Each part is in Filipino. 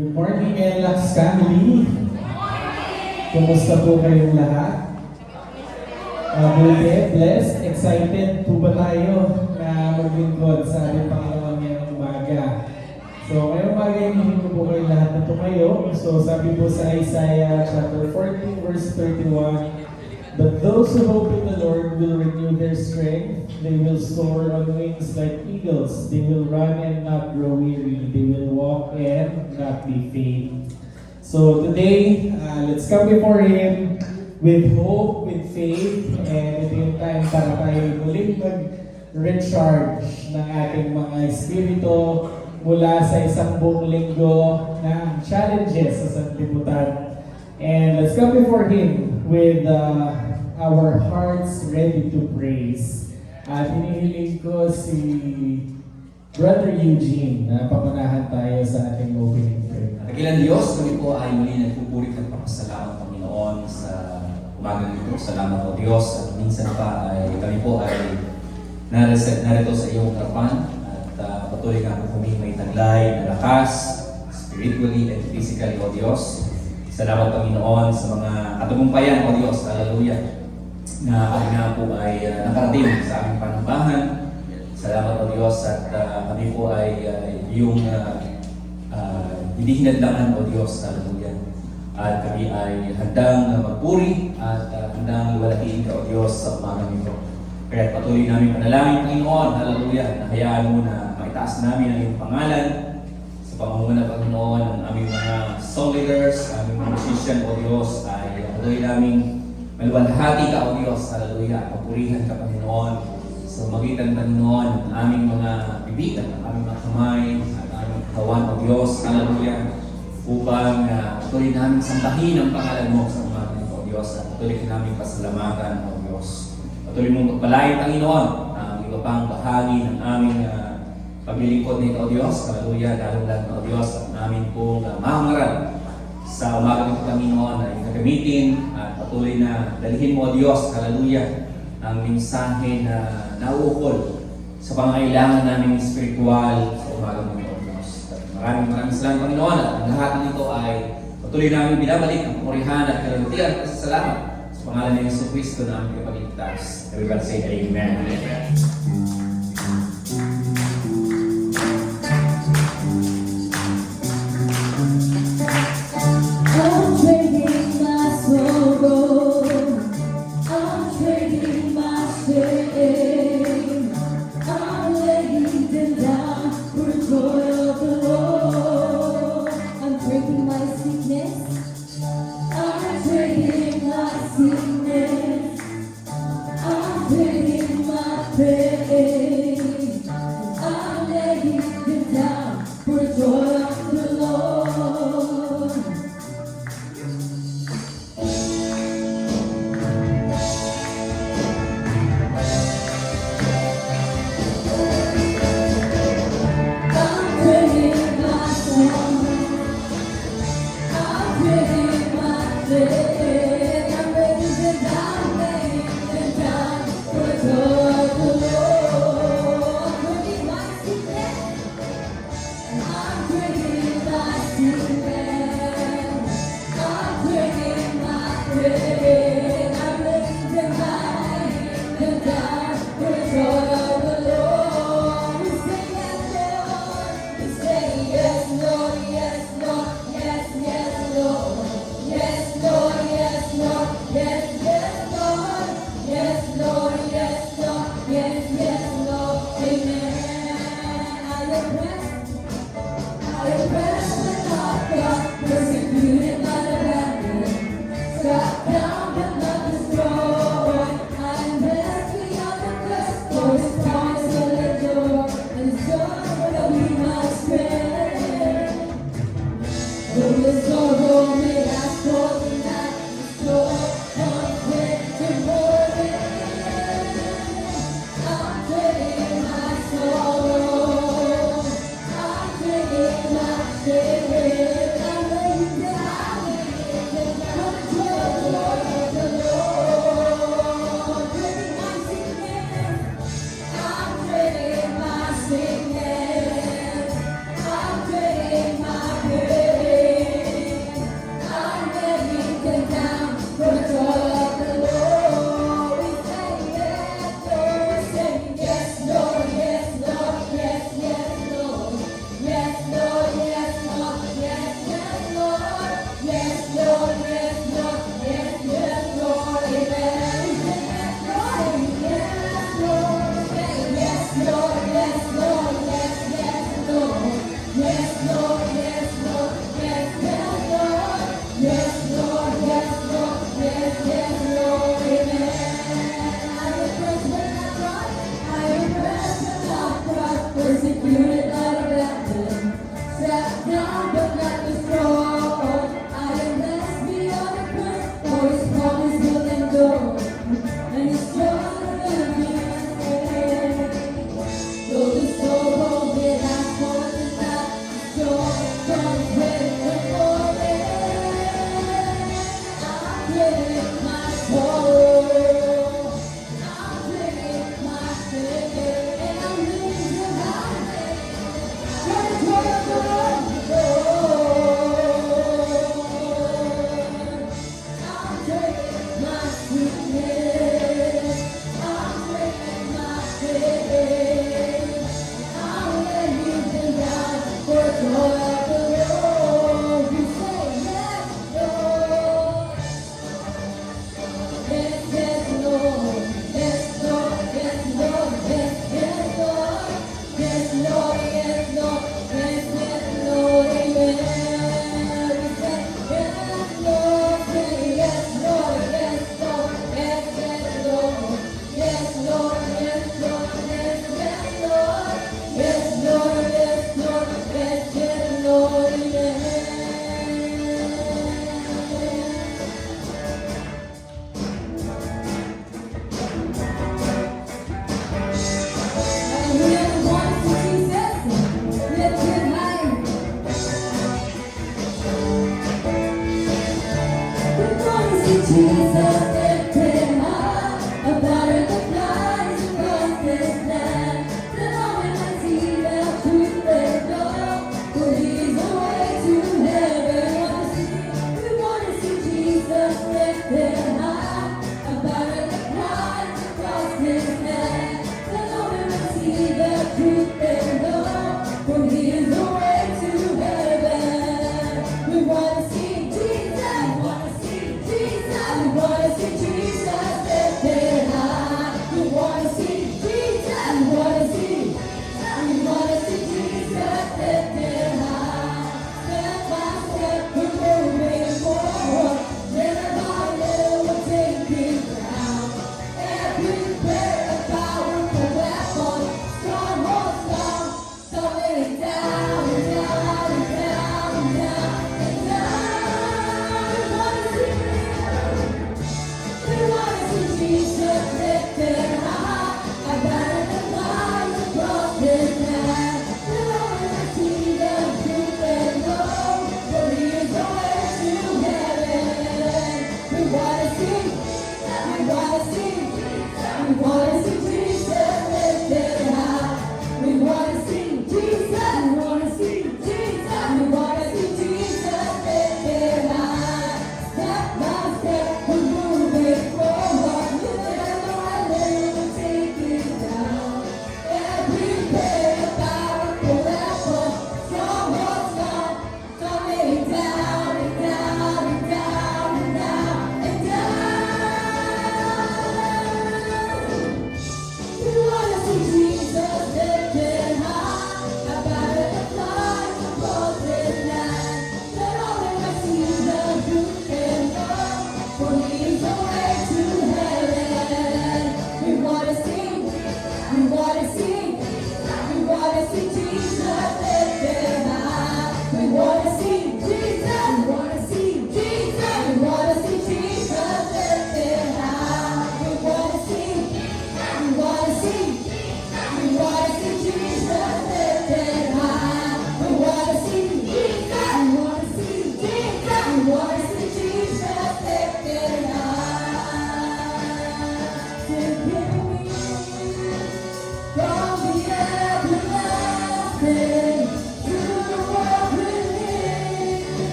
Good morning, LX family. Kumusta po kayong lahat? Mabuti, blessed, excited po ba tayo na maglingkod sa ating Panginoon ngayong umaga? So ngayong umaga, hindi ko po kayo lahat na tumayo. So sabi po sa Isaiah chapter 14 verse 31, "But those who hope in the Lord will renew their strength. They will soar on wings like eagles. They will run and not grow weary. They will walk and not be faint." So today, let's come before Him with hope, with faith, and ito yung time para tayo muling mag-recharge ng ating mga espiritu mula sa isang buong linggo ng challenges sa sanlibutan. And let's come before Him with our hearts ready to praise. At hinihiling ko si Brother Eugene na pamunahan tayo sa ating opening prayer. Dakilang Diyos, kami po ay muli nagpupurit ng papasalamat, Panginoon, sa umagang ito. Salamat po Diyos, at minsan pa ay kami po ay narito sa iyong harapan at patuloy nga po kami may taglay na lakas, spiritually and physically, O Diyos. Salamat, Panginoon, sa mga katagumpayan, O Diyos, hallelujah, na kami nga po ay nakarating sa aming panambahan. Salamat, O Diyos, at kami po ay yung hindi hinadlangan, O Diyos, hallelujah. At kami ay handang magpuri at handang luwalhatiin ka, O Diyos, sa umagang ito. Kaya patuloy namin panalangin, Panginoon, hallelujah, na hayaan mo na maitaas namin ang iyong pangalan sa pamumuno, Panginoon, ng aming mga song leaders, aming mga musician, O Diyos, ay patuloy namin maluwalhati ka, O Diyos, hallelujah, papurihan ka, Panginoon, sa magitan, Panginoon, ng aming mga bibig, ng aming mga kamay, at aming katawan, O Diyos, hallelujah, upang patuloy namin sambahin ang pangalan mo sa umaga nito, O Diyos, at patuloy namin pasalamatan, O Diyos. Patuloy mong pagpalain, Panginoon, ang iba pang bahagi ng aming paglilingkod nito, O Diyos, hallelujah, lalo lang, O Diyos, at namin pong mahangaran sa umaga nito, Panginoon, ay gagamitin at patuloy na dalhin mo, O Diyos, hallelujah, ang mensahe na nauukol sa pangailangan namin spiritual sa umaga nito, O Diyos. At maraming salamat, Panginoon, at ang lahat ng ito ay patuloy namin binabalik ang purihan at kalulutian at salamat sa pangalan ni Yesu Cristo na aming kapagligtas. Everybody say Amen. Amen.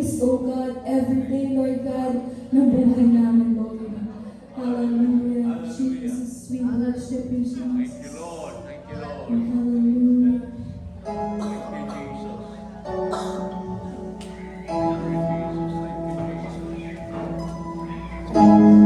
praise, O God, every day, Lord God, ng buhay namin, Lord. Hallelujah, Jesus, we worship you, Jesus. Thank you, Lord. Thank you, Lord. Hallelujah. Thank you, Jesus. Thank you, Jesus. Thank you, Jesus.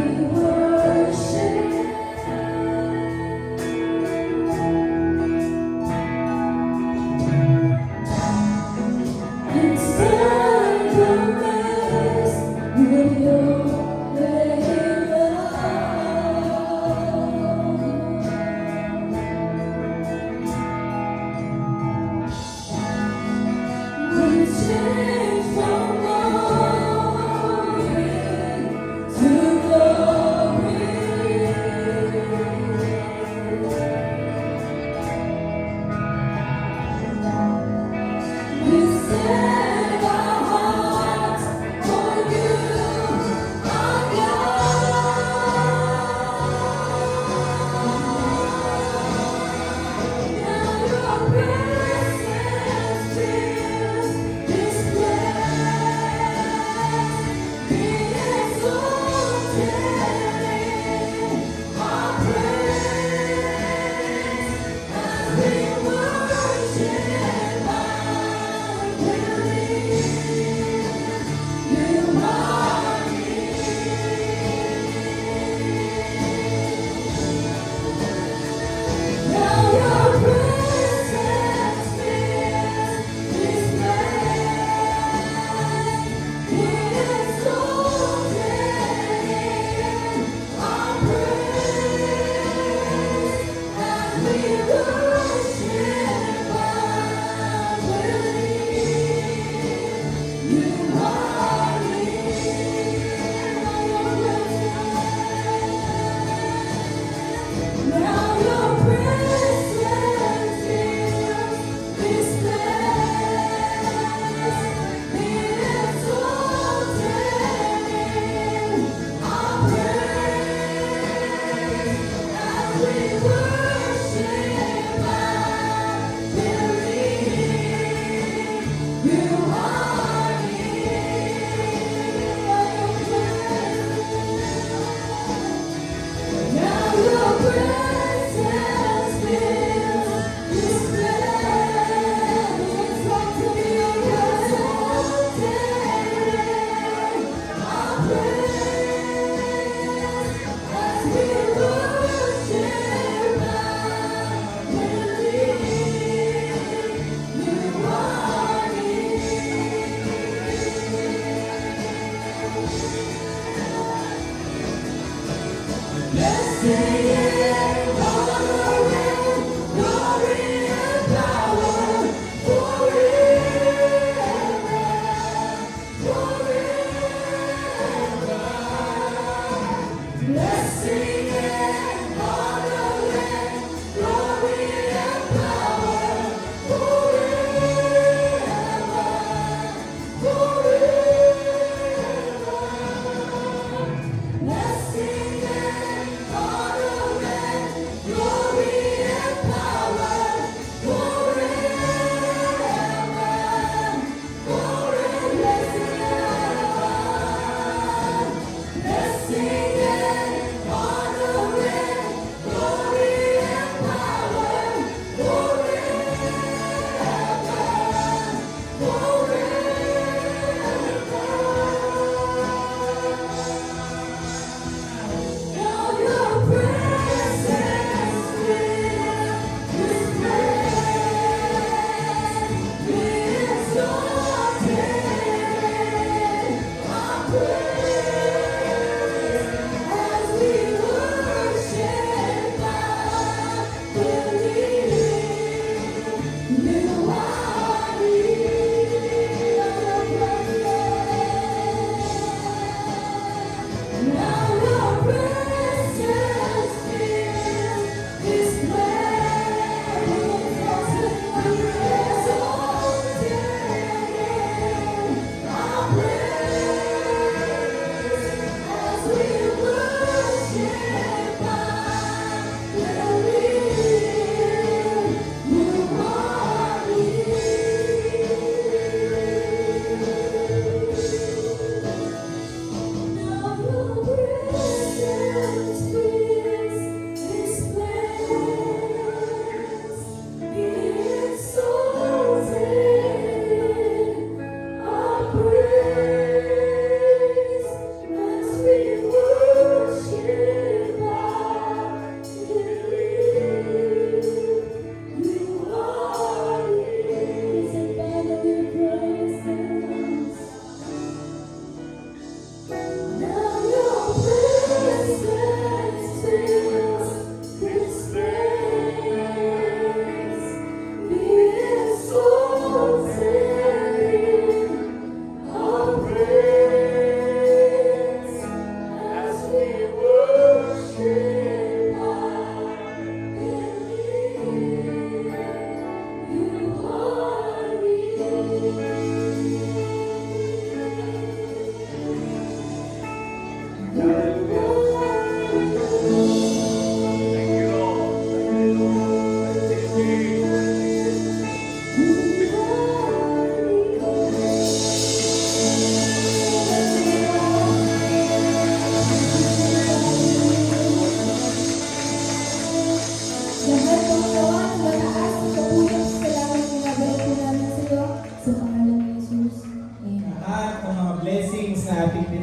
We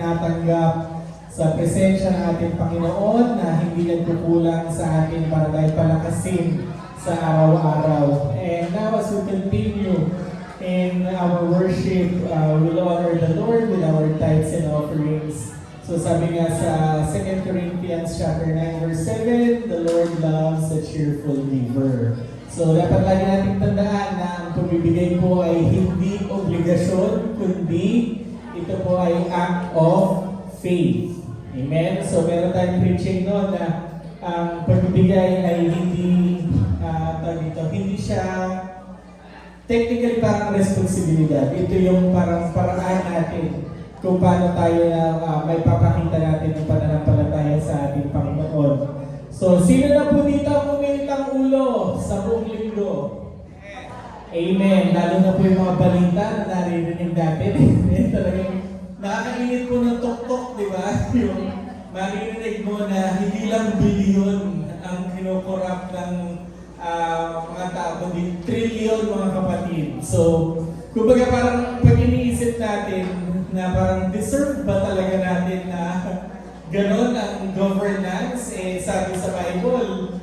tinatanggap sa presensya ng ating Panginoon na hindi nagkukulang sa atin para dahil palakasin sa araw-araw. And now as we continue in our worship, we'll honor the Lord with our tithes and offerings. So sabi nga sa 2 Corinthians chapter 9 verse 7, the Lord loves a cheerful giver. So dapat lagi nating tandaan na ang pagbibigay po ay hindi obligasyon, kundi ito po ay act of faith. Amen? So meron tayong preaching noon na ang pagbibigay ay hindi, hindi siya technically parang responsibilidad. Ito yung parang paraan natin kung paano tayo na may papakita natin ng pananampalataya sa ating Panginoon. So, sino na po dito ang umilit ang ulo sa buong linggo? Amen. Lalo na po yung mga balita na naririnig natin. Talagang nakakainit po ng tok-tok, di ba? Yung maririnig mo na hindi lang bilyon ang kinukurap ng mga tao, kundi trillion mga kapatid. So, kumbaga parang pag iniisip natin na parang deserve ba talaga natin na ganon ang governance, sabi sa Bible,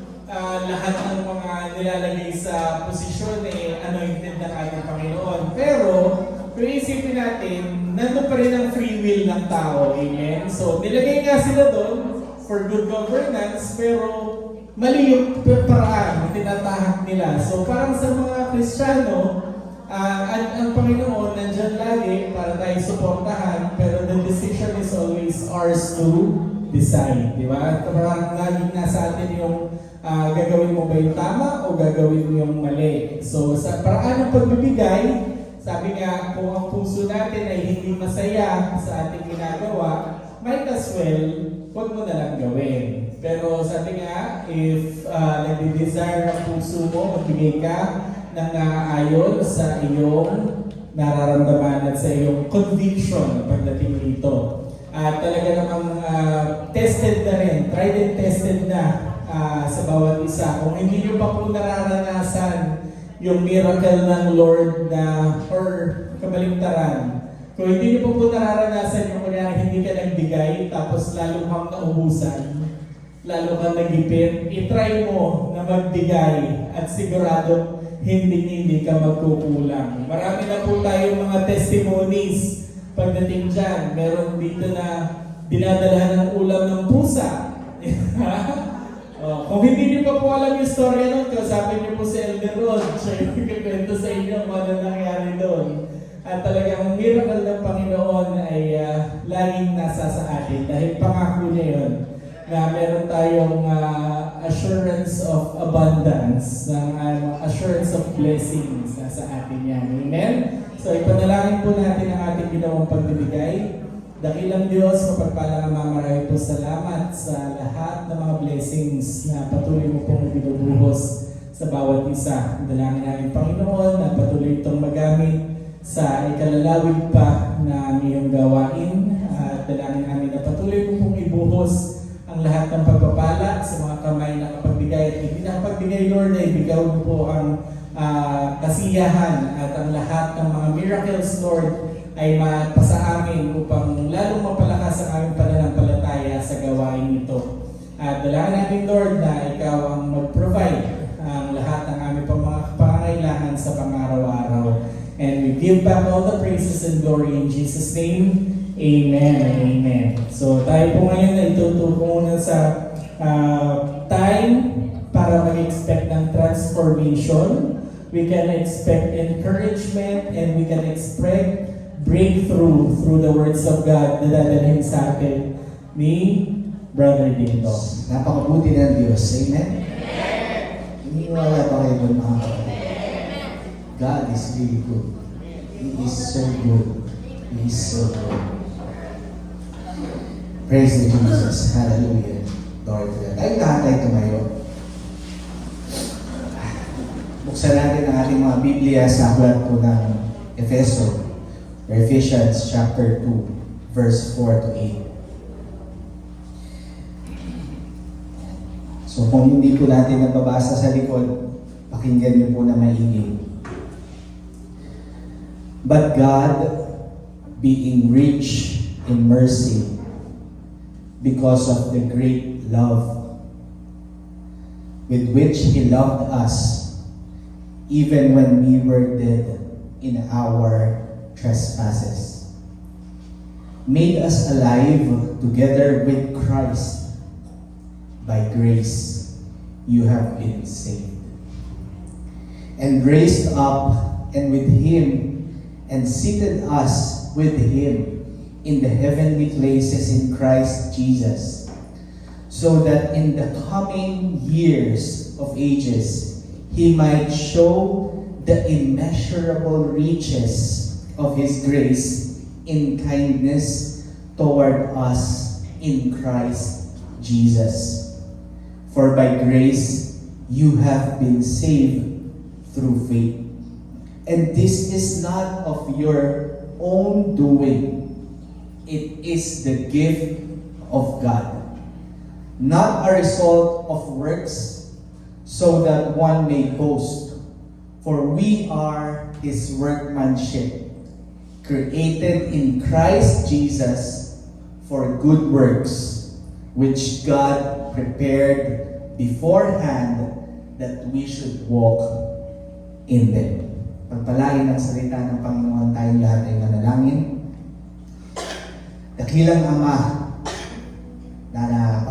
lahat ng mga nilalagay sa posisyon anointed ng ating Panginoon. Pero, kung isipin natin, nandun pa rin ang free will ng tao. Amen? So, nilagay nga sila doon for good governance, pero mali yung paraan na tinatahak nila. So parang sa mga Kristiyano, ang Panginoon nandyan lagi para tayo suportahan, pero the decision is always ours to decide, di ba? Parang laging nasa atin yung gagawin mo ba yung tama o gagawin mo yung mali. So sa paraan ng pagbibigay, sabi nga, kung ang puso natin ay hindi masaya sa ating ginagawa, might as well, huwag mo na lang gawin. Pero sabi nga, if nag-desire ang puso mo, magbigay ka ng ayon sa iyong nararamdaman at sa iyong conviction pagdating dito. At talaga namang tested na rin, tried and tested na sa bawat isa. Kung hindi nyo pa po nararanasan yung miracle ng Lord na, or kabaligtaran, kung hindi nyo pa po nararanasan yung kunyari hindi ka nagbigay, tapos lalo kang naubusan, lalo kang nagipit, itry mo na magbigay at sigurado hindi ka magkukulang. Marami na po tayong mga testimonies pagdating dyan. Meron dito na dinadalahan ng ulam ng pusa. Kung hindi niyo pa po alam yung story nun, kausapin niyo po si Elder Rod. Siya yung kikwento sa inyo kung ano nangyari doon. At talagang miracle ng Panginoon ay laging nasa sa atin. Dahil pangako niya yun na meron tayong assurance of abundance, assurance of blessings nasa atin yan. Amen? So ipanalangin po natin ang ating ginawang pagbibigay. Dakilang Diyos, mapagpalang mamarami po salamat sa lahat ng mga blessings na patuloy mo pong binubuhos sa bawat isa. Dalangin namin Panginoon na patuloy itong magamit sa ikalalawig pa na iyong gawain. At dalangin namin na patuloy mo pong ibuhos ang lahat ng pagpapala sa mga kamay na kapagbigay. At hindi na kapagbigay, Lord, ay bigyan mo po ang kasiyahan at ang lahat ng mga miracles, Lord, ay mapasa amin upang lalong mapalakas ang aming pananampalataya sa gawain ito. At dalangin natin, Lord, na Ikaw ang mag-provide ang lahat ng aming mga pangangailangan sa pang-araw-araw. And we give back all the praises and glory in Jesus' name. Amen and amen. So tayo po ngayon ay itutuko muna sa time para mag-expect ng transformation. We can expect encouragement and we can expect breakthrough through the words of God na dadalhin sa atin ni Brother Dito. Napakabuti ng Diyos. Amen? Iniwala ba kayo doon mga kapatid? God is really good. He is so good. He is so good. Praise the Jesus. Hallelujah. Glory to God. Tayo lahat tayo tumayo. Buksan natin ang ating mga Biblia sa aklat po ng Efeso. Ephesians chapter 2, verse 4 to 8. So kung hindi po natin nababasa sa likod, pakinggan niyo po na maigi. But God, being rich in mercy, because of the great love with which He loved us, even when we were dead in our trespasses, made us alive together with Christ. By grace you have been saved, and raised up, and with Him, and seated us with Him in the heavenly places in Christ Jesus, so that in the coming years of ages He might show the immeasurable riches of His grace in kindness toward us in Christ Jesus. For by grace you have been saved through faith. And this is not of your own doing. It is the gift of God, not a result of works, so that one may boast. For we are His workmanship, created in Christ Jesus for good works, which God prepared beforehand that we should walk in them. Pagpalain ang salita ng Panginoon, tayong lahat ay manalangin. Dakilang Ama na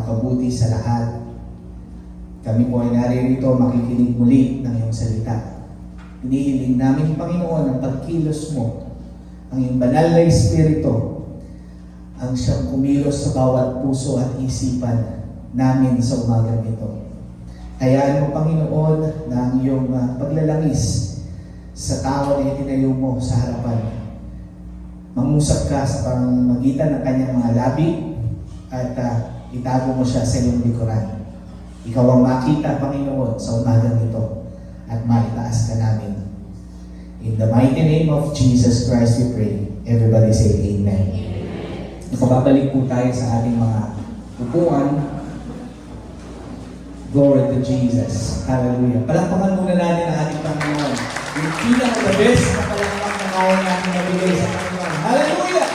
makapabuti sa lahat. Kami po ay naririto makikinig muli ng iyong salita. Hinihiling namin, Panginoon, ang pagkilos mo, ang iyong banal na Espiritu, ang siyang kumilos sa bawat puso at isipan namin sa umagang ito. Hayaan mo, Panginoon, na ang iyong paglalangis sa tao na itinayo mo sa harapan. Mangusap ka sa pamamagitan ng kanyang mga labi at itago mo siya sa iyong likuran. Ikaw ang makita, Panginoon, sa umagang ito at maitaas ka namin. In the mighty name of Jesus Christ we pray. Everybody say Amen. Nakababalik po tayo sa ating mga upuan. Glory to Jesus. Hallelujah. Palakpakan muna natin ang ating Panginoon. Yung pinaka-the best na palakpak na kaya natin nabigay sa Panginoon. Hallelujah!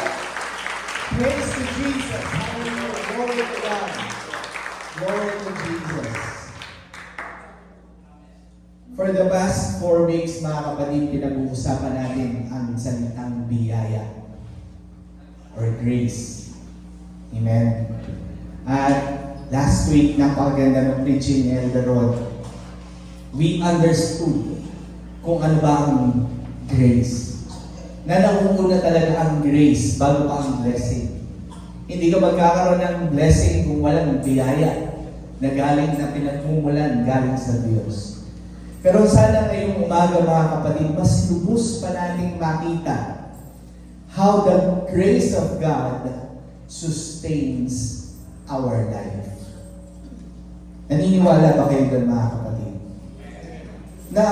Praise to Jesus. Hallelujah. Glory to God. Glory to Jesus. For the past 4 weeks, mga kapatid, pinag-uusapan natin ang salitang biyaya or grace. Amen. At last week, napakaganda ng preaching ni Elder Rod. We understood kung ano ba ang grace. Na nauuna talaga ang grace bago pa ang blessing. Hindi ka magkakaroon ng blessing kung walang biyaya na galing na pinagmumulan galing sa Diyos. Pero sana ngayong umaga, mga kapatid, mas lubos pa nating makita how the grace of God sustains our life. Naniniwala ba kayo doon, mga kapatid? Na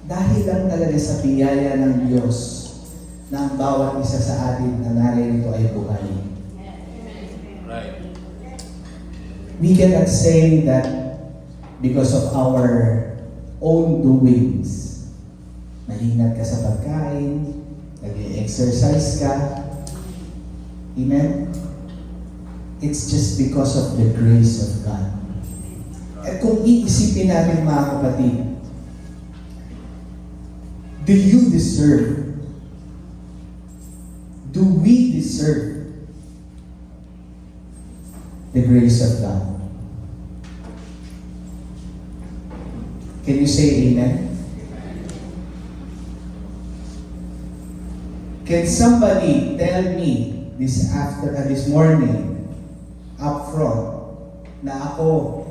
dahil lang talaga sa biyaya ng Diyos na ang bawat isa sa atin na narito ay buhay. Right. We cannot say that because of our own doings. Mahingat ka sa pagkain, nag-exercise ka. Amen? It's just because of the grace of God. At kung iisipin natin, mga kapatid, do you deserve? Do we deserve the grace of God? Can you say amen? Can somebody tell me this morning up front na ako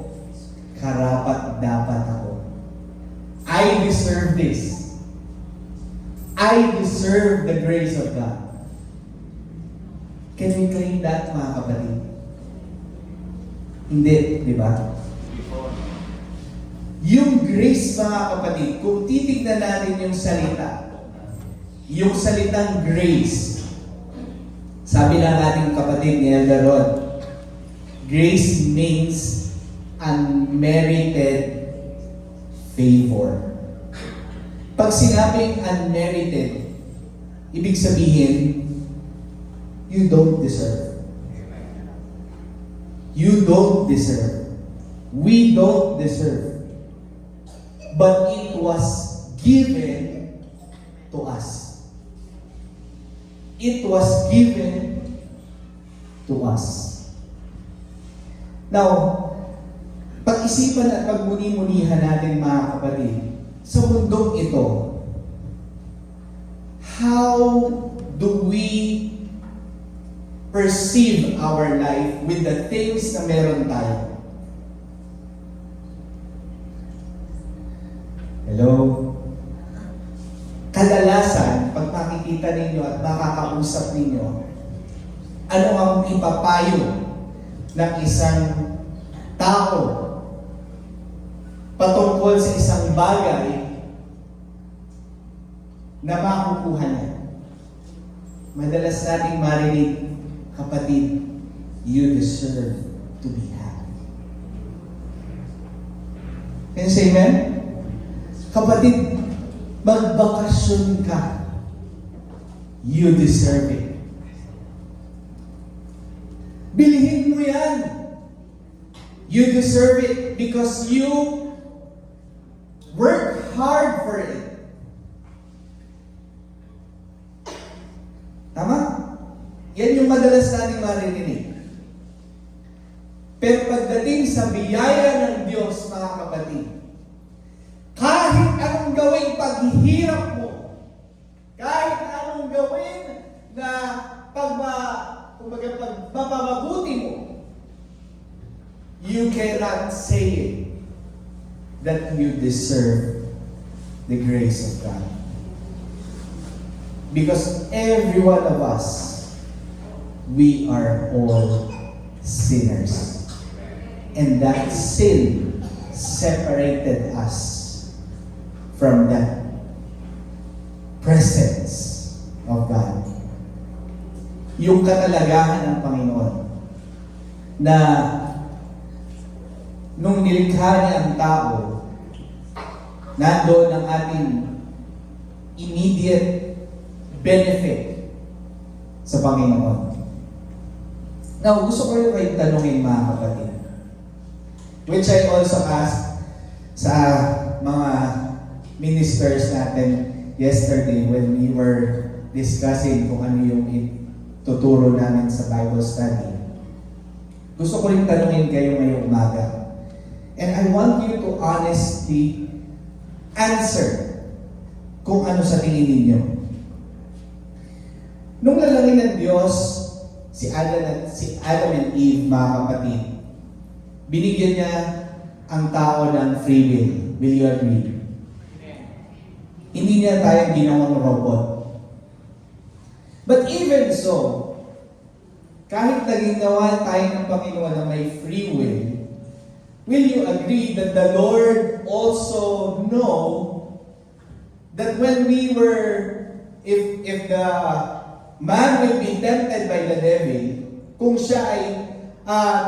karapat dapat ako? I deserve this. I deserve the grace of God. Can we claim that, mga kapatid? Hindi, di ba? Yung grace, mga kapatid, kung titignan natin yung salitang grace, sabi ng ating kapatid ni Elder Rod, grace means unmerited favor. Pag sinabing unmerited, ibig sabihin, you don't deserve. You don't deserve. We don't deserve. But it was given to us. It was given to us. Now, pag-isipan at pagmuni-munihan natin, mga kapatid, sa mundong ito, how do we perceive our life with the things na meron tayo? Hello? Kadalasan, pag makikita ninyo at makakausap ninyo, ano ang ipapayo ng isang tao patungkol sa isang bagay na makukuha niya? Madalas nating marinig, kapatid, you deserve to be happy. Can you say amen? Kapatid, magbakasyon ka. You deserve it. Bilhin mo yan. You deserve it because you work hard for it. Tama? Yan yung madalas nating marinig. Pero pagdating sa biyaya ng Diyos, mga kapatid, kahit anong gawing paghihirap mo, kahit anong gawin na pagmamabuti mo, you cannot say that you deserve the grace of God. Because every one of us, we are all sinners. And that sin separated us from that presence of God. Yung katalagahan ng Panginoon na nung nilikha niya ang tao, nandoon ang ating immediate benefit sa Panginoon. Now, gusto ko rin kayong tanungin, mga kapatid, which I also asked sa mga ministers natin yesterday when we were discussing kung ano yung tuturo namin sa Bible study. Gusto ko rin tanungin kayo ngayong umaga. And I want you to honestly answer kung ano sa tingin ninyo. Nung lalangin ng Diyos, si Adam and Eve, mga kapatid, binigyan niya ang tao ng free will. Will you agree? Hindi niya tayo ginawang robot. But even so, kahit naging gawa tayo ng Panginoon na may free will you agree that the Lord also know that when we were, if the man will be tempted by the devil, kung siya ay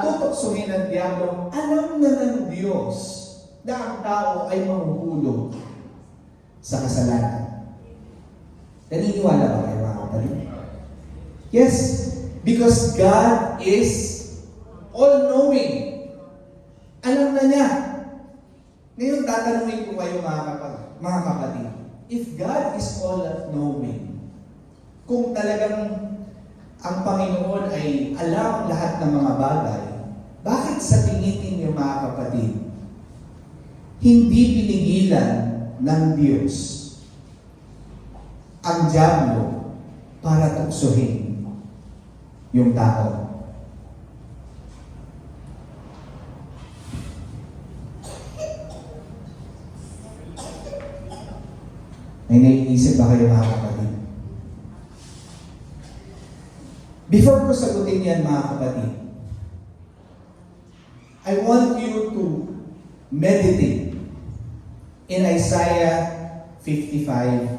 tutuksuhin ng diablo, alam na ng Diyos na ang tao ay mahuhulog sa kasalanan. Naniniwala ba kayo, mga kapatid? Yes, because God is all-knowing. Alam na niya. Ngayon, tatanungin ko kayo, mga kapatid, if God is all-knowing, kung talagang ang Panginoon ay alam lahat ng mga bagay, bakit sa tingin ninyo, mga kapatid, hindi pinigilan ng Diyos ang diablo para tuksohin yung tao? May naiisip ba kayo, mga kapatid? Before ko sagutin yan, mga kapatid, I want you to meditate in Isaiah 55,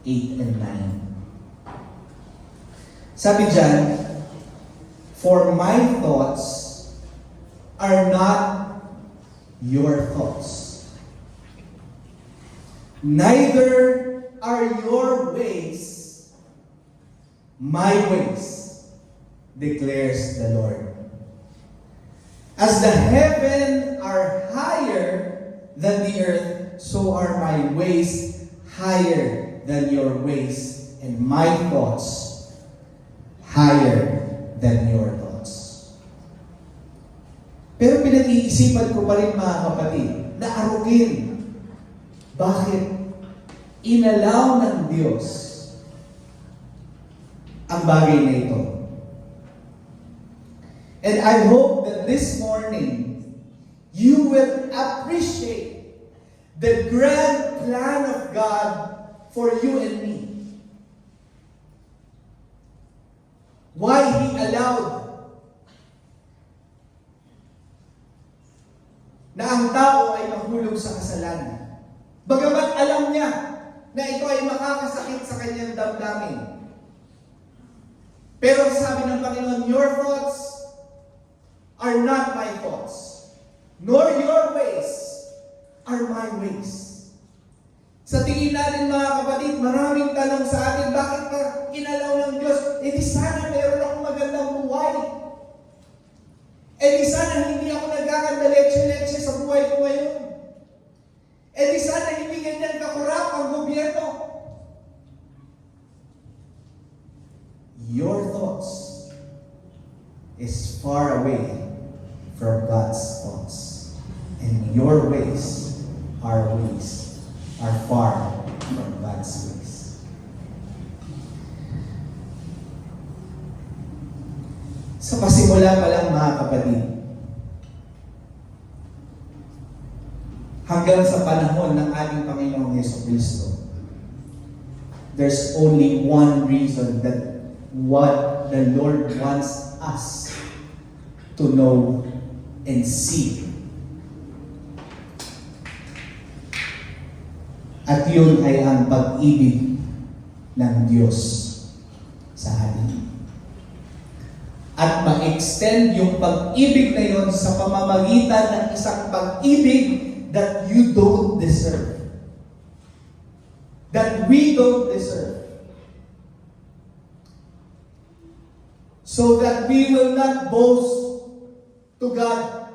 8 and 9. Sabi dyan, for my thoughts are not your thoughts, neither are your ways my ways, declares the Lord. As the heaven are higher than the earth, so are my ways higher than your ways, and my thoughts higher than your thoughts. Pero pinag-iisipan ko pa rin, mga kapatid, na arugin. Bakit inalaw ng Diyos ang bagay na ito? And I hope that this morning, you will appreciate the grand plan of God for you and me. Why He allowed na ang tao ay mahulog sa kasalanan. Bagamat alam niya na ito ay makakasakit sa kanyang damdamin. Pero sabi ng Panginoon, your thoughts are not my thoughts, nor your ways are my ways. Sa tingin natin, mga kapatid, maraming tanong sa atin, bakit pa inalaw ng Diyos? Eh di sana meron akong magandang buhay. Eh di sana hindi ako nagkakandaletse-letse sa buhay ko ngayon. Eh di sana hindi ganyan kakurap ang gobyerno. Your thoughts is far away from God's thoughts. And your ways are far from God's ways. Sa pasimula pa lang mga kapatid, hanggang sa panahon ng ating Panginoong Jesucristo, there's only one reason that what the Lord wants us to know and see. At yun ay ang pag-ibig ng Diyos sa atin. At ma-extend yung pag-ibig na yun sa pamamagitan ng isang pag-ibig that you don't deserve. That we don't deserve. So that we will not boast to God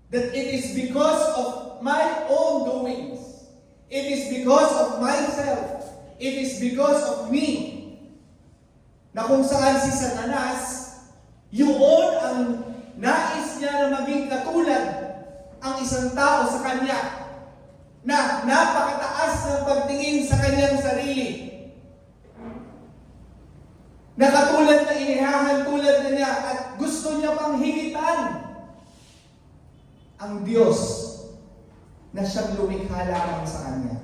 that it is because of my own doings. It is because of myself. It is because of me. Na kung saan si Satanas, yun ang nais niya na maging katulad ang isang tao sa kanya na napakataas ng pagtingin sa kanyang sarili. Na katulad na inihahantulad na niya at gusto niya pang higitan ang Diyos na siyang lumikha lamang sa kanya.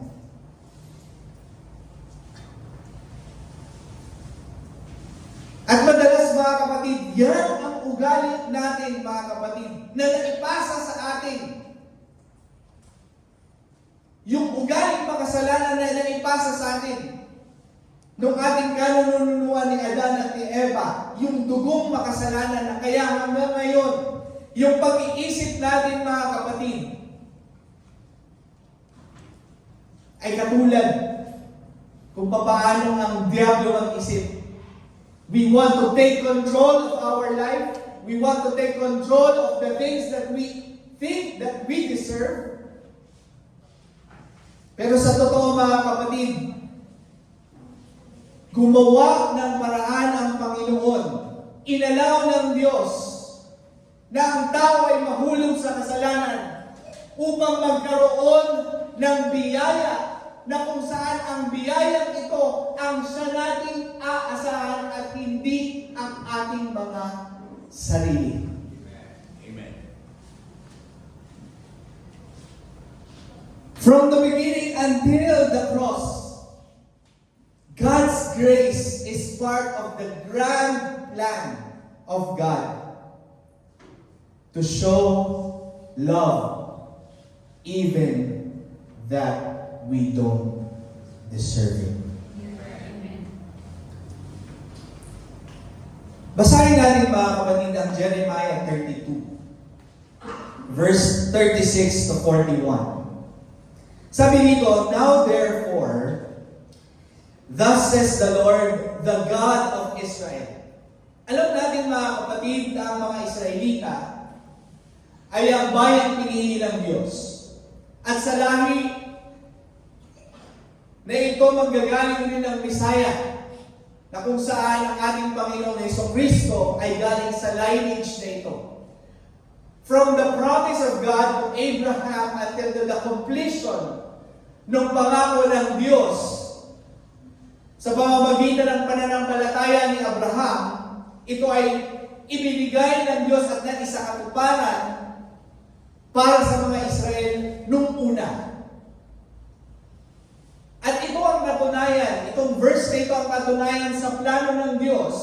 At madalas mga kapatid, yan ang ugali natin mga kapatid na naipasa sa atin. Yung ugaling makasalanan na naipasa sa atin nung ating kanununuan ni Adan at ni Eva, yung dugong makasalanan na kaya hanggang ngayon, yung pag-iisip natin mga kapatid, ay katulad kung paano ang Diablo mag-isip. We want to take control of our life. We want to take control of the things that we think that we deserve. Pero sa totoo mga kapatid, gumawa ng paraan ang Panginoon. Inalaw ng Diyos na ang tao ay mahulog sa kasalanan upang magkaroon ng biyaya na kung saan ang biyayang ito ang siya nating aasahan at hindi ang ating mga sarili. Amen. From the beginning until the cross, God's grace is part of the grand plan of God to show love even that we don't deserve it. Basahin natin mga kapatid ang Jeremiah 32, verse 36 to 41. Sabi dito, "Now therefore, thus says the Lord, the God of Israel." Alam natin mga kapatid na ang mga Israelita ay ang bayang pinili ng Diyos. At sa lahi na ito manggagaling rin ng Misaya, na kung saan ang ating Panginoong Jesucristo ay galing sa lineage na ito. From the promise of God to Abraham until to the completion ng pangako ng Diyos sa pamamagitan ng pananampalataya ni Abraham, ito ay ibinigay ng Diyos at naisakatuparan para sa mga Israel nung una. At ito ang katunayan, itong verse na ito ang katunayan sa plano ng Diyos.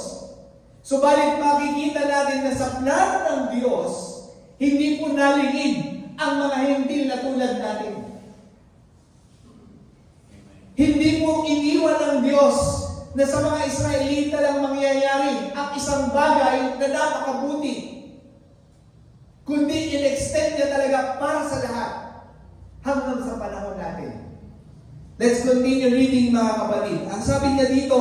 Subalit makikita natin na sa plano ng Diyos, hindi po nalingid ang mga hintil na tulad natin. Hindi po iniwan ng Diyos na sa mga Israelita lang mangyayari ang isang bagay na napakabuti. Kundi in-extend niya talaga para sa lahat hanggang sa panahon natin. Let's continue reading mga kapatid. Ang sabi niya dito,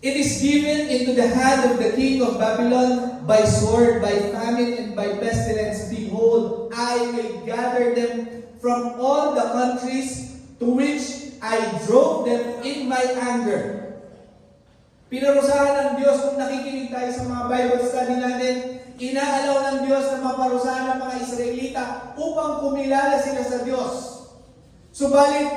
"It is given into the hand of the king of Babylon by sword, by famine, and by pestilence. Behold, I will gather them from all the countries to which I drove them in my anger." Pinarusahan ng Diyos kung nakikinig tayo sa mga Bible study natin inaalaw ng Diyos na maparusahan ng mga Israelita upang kumilala sila sa Diyos. Subalit,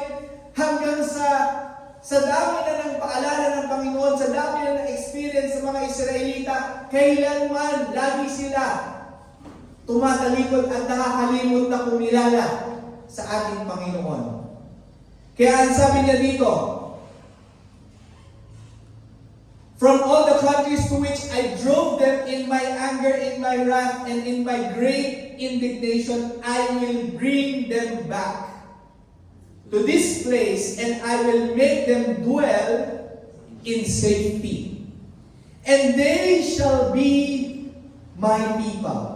hanggang sa dami na ng paalala ng Panginoon, sa dami na ng experience sa mga Israelita, kailanman lagi sila tumatalikod at nakakalimot na kumilala sa ating Panginoon. Kaya ang sabi niya dito, from all the countries to which I drove them in my anger, in my wrath, and in my great indignation, I will bring them back to this place, and I will make them dwell in safety. And they shall be my people.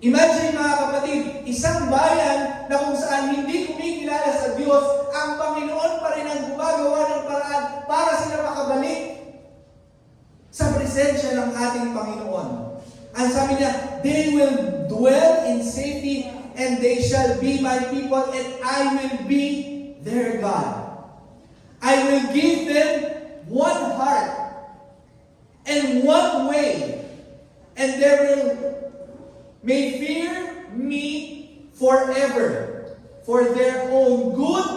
Imagine mga kapatid, isang bayan na kung saan hindi kumikilala sa Diyos, ang Panginoon pa rin ang gumagawa ng paraan para sila makabalik sa presensya ng ating Panginoon. Ang sabi niya, they will dwell in safety and they shall be my people and I will be their God. I will give them one heart and one way, and they may fear me forever for their own good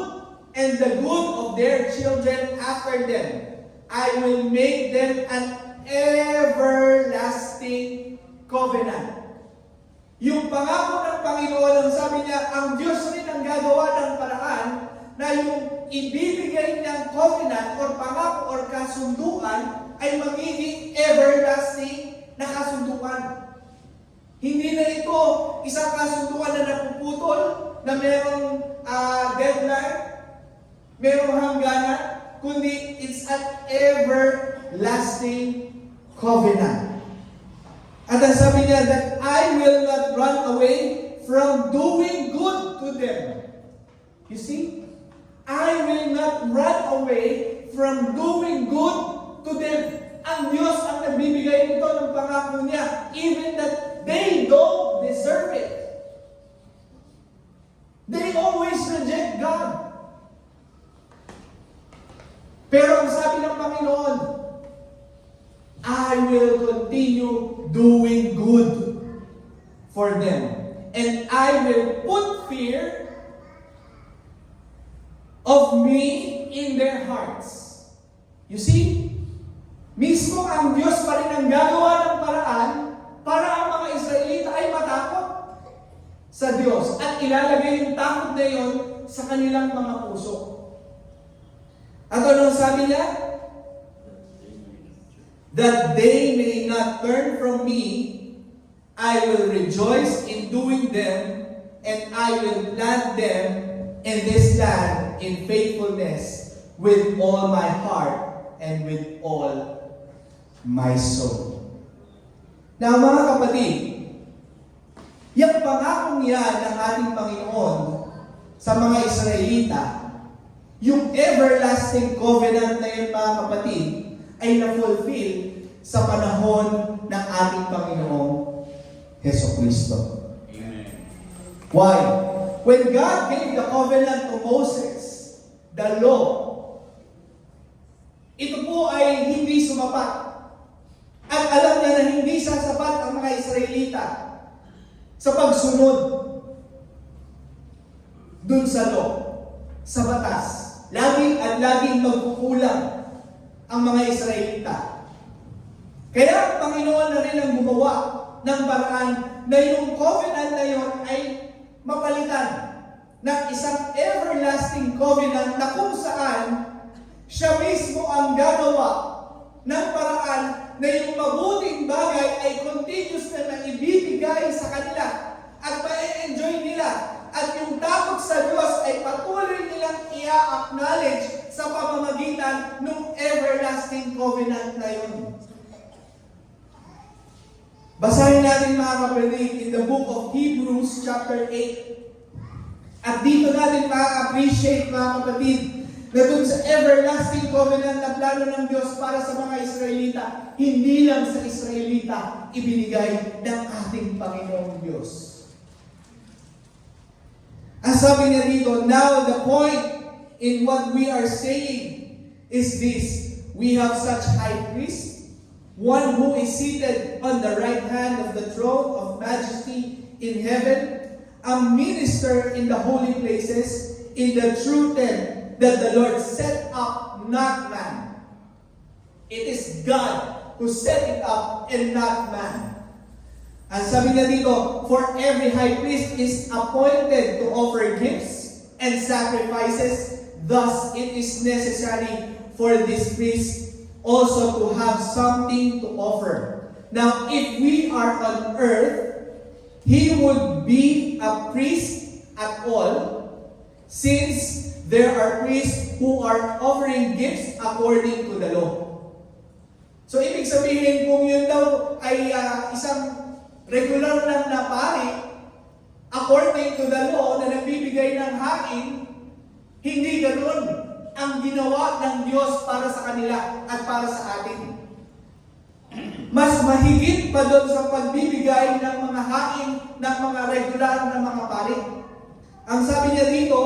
and the good of their children after them. I will make them an everlasting covenant. Yung pangako ng Panginoon, ang sabi niya, ang Diyos rin ang gagawa ng paraan na yung ibibigay niyang covenant or pangako or kasunduan ay magiging everlasting na kasunduan. Hindi na ito isang kasunduan na napuputol, na merong deadline, merong hangganan, kundi it's an everlasting covenant. At ang sabi niya that I will not run away from doing good to them. You see? I will not run away from doing good to them. Ang Diyos ang nagbibigay nito ng pangako niya, even that they don't deserve it. They always reject God. Pero ang sabi ng Panginoon, I will continue doing good for them. And I will put fear of me in their hearts. You see? Mismo ang Diyos pa rin ang gagawa ng paraan para ang mga Israelita ay matakot sa Diyos at ilalagay yung takot na yon sa kanilang mga puso. At anong sabi niya? That they may not turn from me, I will rejoice in doing them, and I will plant them in this land in faithfulness with all my heart and with all my soul. Now mga kapatid, yung pangakong yan ng ating Panginoon sa mga Israelita, yung everlasting covenant na yun mga kapatid, ay na-fulfill sa panahon ng ating Panginoong Jesucristo. Amen. Why? When God gave the covenant to Moses, the law, ito po ay hindi sumapat. At alam niya na hindi sasapat ang mga Israelita sa pagsunod dun sa law, sa batas. Laging at laging magkukulang ang mga Israelita. Kaya ang Panginoon na rin ang gumawa ng paraan na yung covenant na yun ay mapalitan ng isang everlasting covenant na kung saan siya mismo ang gagawa ng paraan na yung mabuting bagay ay continuous na ibibigay sa kanila at ma-enjoy nila. At yung takot sa Diyos ay patuloy nilang i-acknowledge sa pamamagitan ng everlasting covenant na yun. Basahin natin mga kapatid in the book of Hebrews chapter 8. At dito natin ma-appreciate mga kapatid na dun sa everlasting covenant na plano ng Diyos para sa mga Israelita, hindi lang sa Israelita ibinigay ng ating Panginoong Diyos. Ang sabi niya dito, now the point in what we are saying is this: we have such high priest one who is seated on the right hand of the throne of majesty in heaven, a minister in the holy places, in the true tent that the Lord set up, not man. It is God who set it up and not man. Ang sabi niya dito, for every high priest is appointed to offer gifts and sacrifices. Thus, it is necessary for this priest also to have something to offer. Now, if we are on earth, he would be a priest at all, since there are priests who are offering gifts according to the law. So, ibig sabihin, kung yun daw ay isang regular lang na pari, according to the law, na nagbibigay ng hain, hindi ganoon ang ginawa ng Diyos para sa kanila at para sa atin. Mas mahigit pa doon sa pagbibigay ng mga hain ng mga regular na mga pari. Ang sabi niya dito,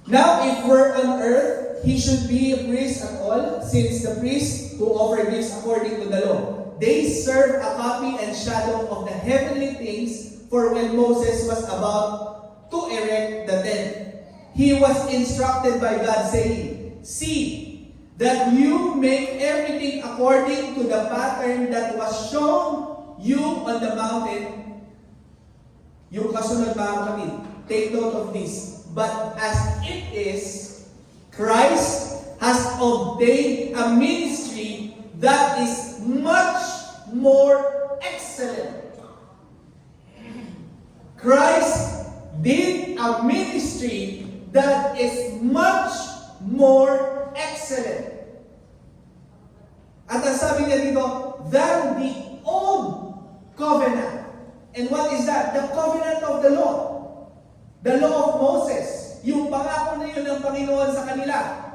now if we're on earth, he should be a priest at all, since the priests who offer gifts according to the law, they serve a copy and shadow of the heavenly things. For when Moses was about to erect the tent, he was instructed by God, saying, see that you make everything according to the pattern that was shown you on the mountain. Yung kasunod, mga kapatid, take note of this. But as it is, Christ has obtained a ministry that is much more excellent. Christ did a ministry that is much more excellent. At ang sabi niya dito, than the old covenant. And what is that? The covenant of the law. The law of Moses. Yung pangako na yun ng Panginoon sa kanila.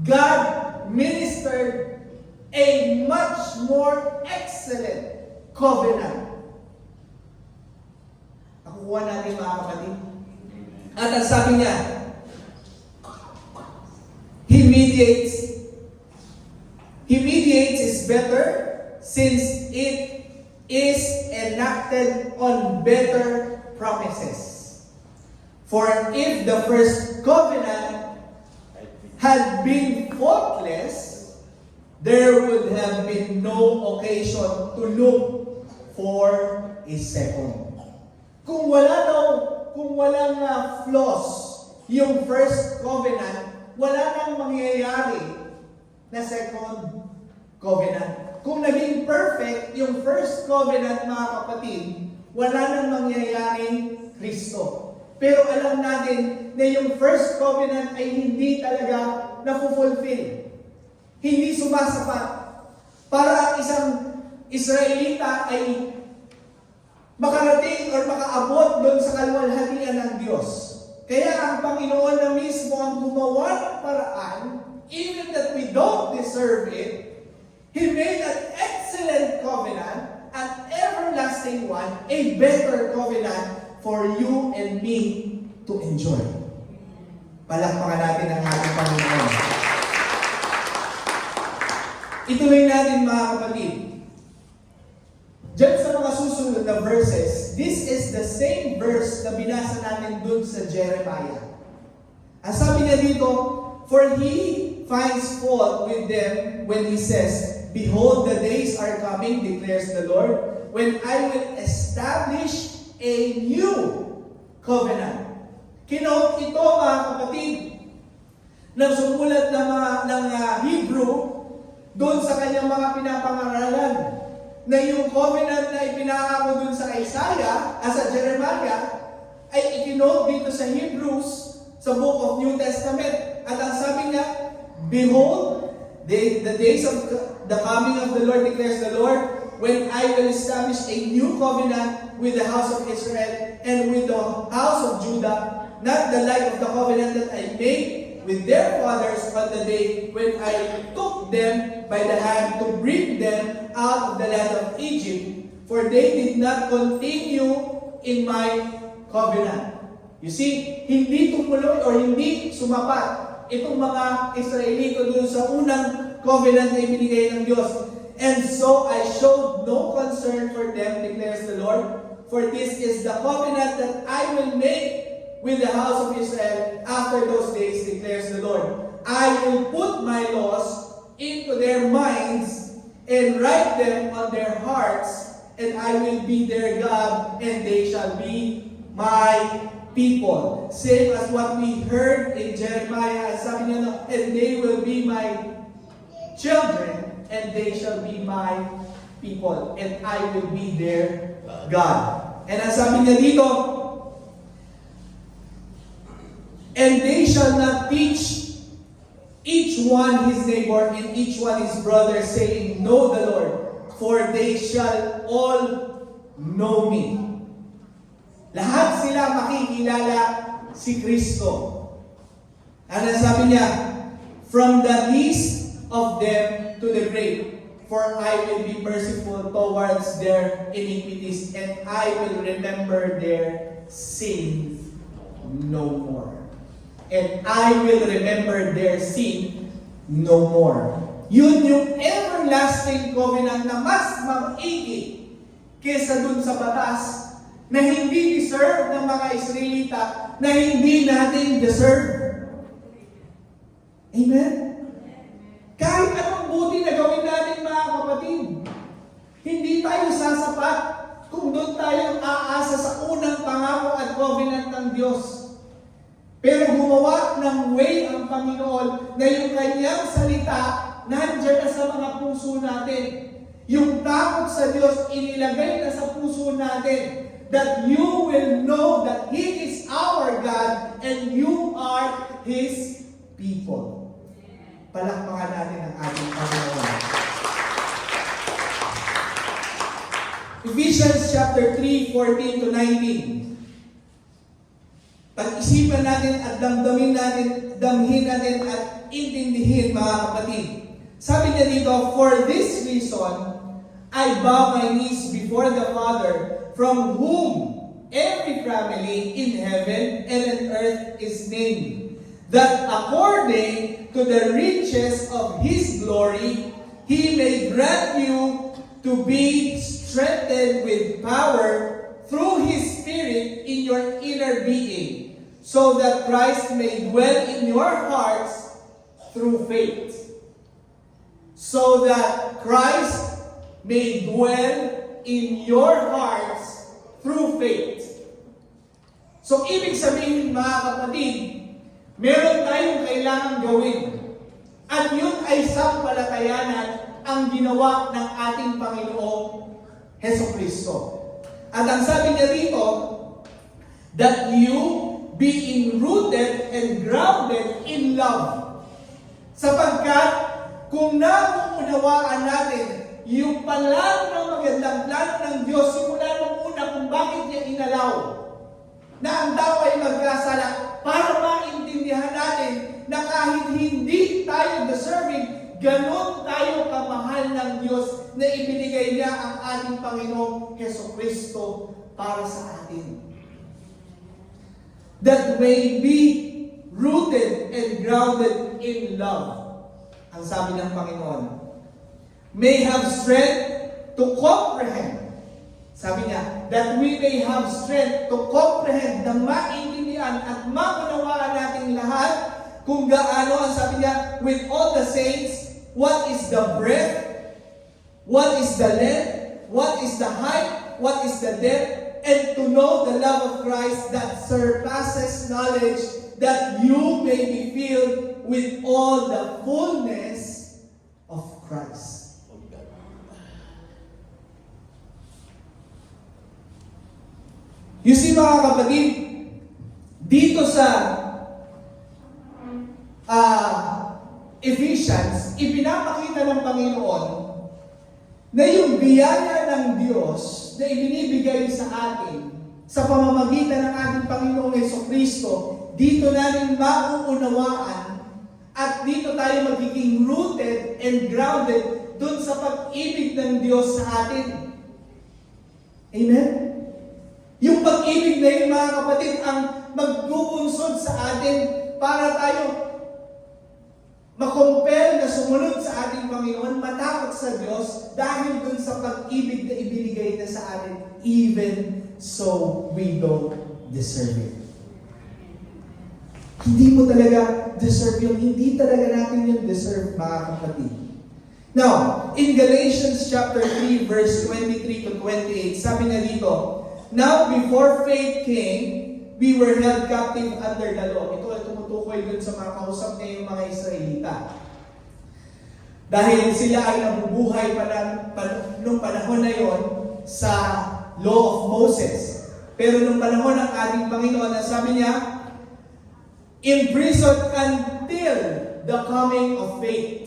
God ministered a much more excellent covenant. Nakukuha natin, mga kapatid. At ang sabi niya, He mediates is better since it is enacted on better promises. For if the first covenant had been faultless, there would have been no occasion to look for a second. Kung walang flaws yung first covenant, wala nang mangyayari na second covenant. Kung naging perfect yung first covenant, mga kapatid, wala nang mangyayaring Kristo. Pero alam natin na yung first covenant ay hindi talaga na-fulfill. Hindi sumasapat. Para ang isang Israelita ay makarating or makaabot doon sa kaluwalhatian ng Diyos. Kaya ang Panginoon na mismo ang gumawa ng paraan, even that we don't deserve it, He made an excellent covenant, an everlasting one, a better covenant for you and me to enjoy. Palakpakan natin ang ating Panginoon. Ituloy natin, mga kapatid. Diyan sa mga susunod na verses, this is the same verse na binasa natin dun sa Jeremiah. Ang sabi niya dito, for he finds fault with them when he says, behold, the days are coming, declares the Lord, when I will establish a new covenant. Kinote ito, mga kapatid, ng sumulat ng Hebrew doon sa kanyang mga pinapangaralan, na yung covenant na ipinangako dun sa Isaiah, sa Jeremiah, ay ikinote dito sa Hebrews, sa book of New Testament. At ang sabi niya, behold, the days of the coming of the Lord, declares the Lord, when I will establish a new covenant with the house of Israel and with the house of Judah, not the like of the covenant that I made with their fathers on the day when I took them by the hand to bring them out of the land of Egypt, for they did not continue in my covenant. You see, hindi tumuloy or hindi sumapat itong mga Israelito dun sa unang covenant na ibinigay ng Diyos. And so I showed no concern for them, declares the Lord, for this is the covenant that I will make with the house of Israel after those days, declares the Lord. I will put my laws into their minds and write them on their hearts, and I will be their God, and they shall be my people. Same as what we heard in Jeremiah, sabi niya, and they will be my children, and they shall be my people, and I will be their God. And ang sabi niya dito, and they shall not teach each one his neighbor and each one his brother, saying, know the Lord, for they shall all know me. Lahat sila makikilala si Kristo. Ano sabi niya? From the least of them to the great, for I will be merciful towards their iniquities, and I will remember their sins no more. And I will remember their sin no more. Yun yung everlasting covenant na mas maigi kesa dun sa batas na hindi deserve ng mga Israelita, na hindi natin deserve. Amen? Kahit anong buti na gawin natin, mga kapatid, hindi tayo sasapat kung doon tayo aasa sa unang pangako at covenant ng Diyos. Pero gumawa ng way ang Panginoon na yung kanyang salita nandiyan na sa mga puso natin. Yung takot sa Diyos inilagay na sa puso natin, that you will know that He is our God and you are His people. Palakpakan natin ang ating Panginoon. Ephesians chapter 3, 14 to 19. Pag-isipan natin at damhin natin at intindihin, mga kapatid. Sabi niya dito, for this reason, I bow my knees before the Father, from whom every family in heaven and on earth is named, that according to the riches of His glory, He may grant you to be strengthened with power through His Spirit in your inner being, so that Christ may dwell in your hearts through faith. So that Christ may dwell in your hearts through faith. So, ibig sabihin, mga kapatid, meron tayong kailangan gawin. At yun ay sampalatayanan ang ginawa ng ating Panginoong Hesukristo. At ang sabi niya dito, that you being rooted and grounded in love. Sapagkat kung nauunawaan natin yung plano ng magandang plano ng Diyos, simula nung una kung bakit niya inalaw na ang tao ay magkasala, para maintindihan natin na kahit hindi tayo deserving, ganon tayo kamahal ng Diyos na ibinigay niya ang ating Panginoong Hesukristo para sa atin. That may be rooted and grounded in love. Ang sabi ng Panginoon, may have strength to comprehend. Sabi niya, that we may have strength to comprehend, na maintindihan at maunawaan natin lahat kung gaano, ang sabi niya, with all the saints, what is the breadth, what is the length, what is the height, what is the depth, and to know the love of Christ that surpasses knowledge, that you may be filled with all the fullness of Christ. You see, mga kapatid, dito sa Ephesians, ipinapakita ng Panginoon na yung biyaya ng Diyos na ibinibigay sa atin sa pamamagitan ng ating Panginoong Hesukristo, dito natin mauunawaan at dito tayo magiging rooted and grounded dun sa pag-ibig ng Diyos sa atin. Amen? Yung pag-ibig na yun, mga kapatid, ang magbubunsod sa atin para tayo makompel na sumunod sa ating Panginoon, matakot sa Diyos dahil dun sa pag-ibig na ibinigay na sa atin, even so we don't deserve it. Hindi mo talaga deserve yun. Hindi talaga natin yun deserve, mga kapatid. Now, in Galatians chapter 3, verse 23 to 28, sabi na dito, now before faith came, we were held captive under the law. Ito ay tumutukoy dun sa mga kausap niya yung mga Israelita. Dahil sila ay nabubuhay nung panahon na yon sa law of Moses. Pero nung panahon ng ating Panginoon, sabi niya, imprisoned until the coming of faith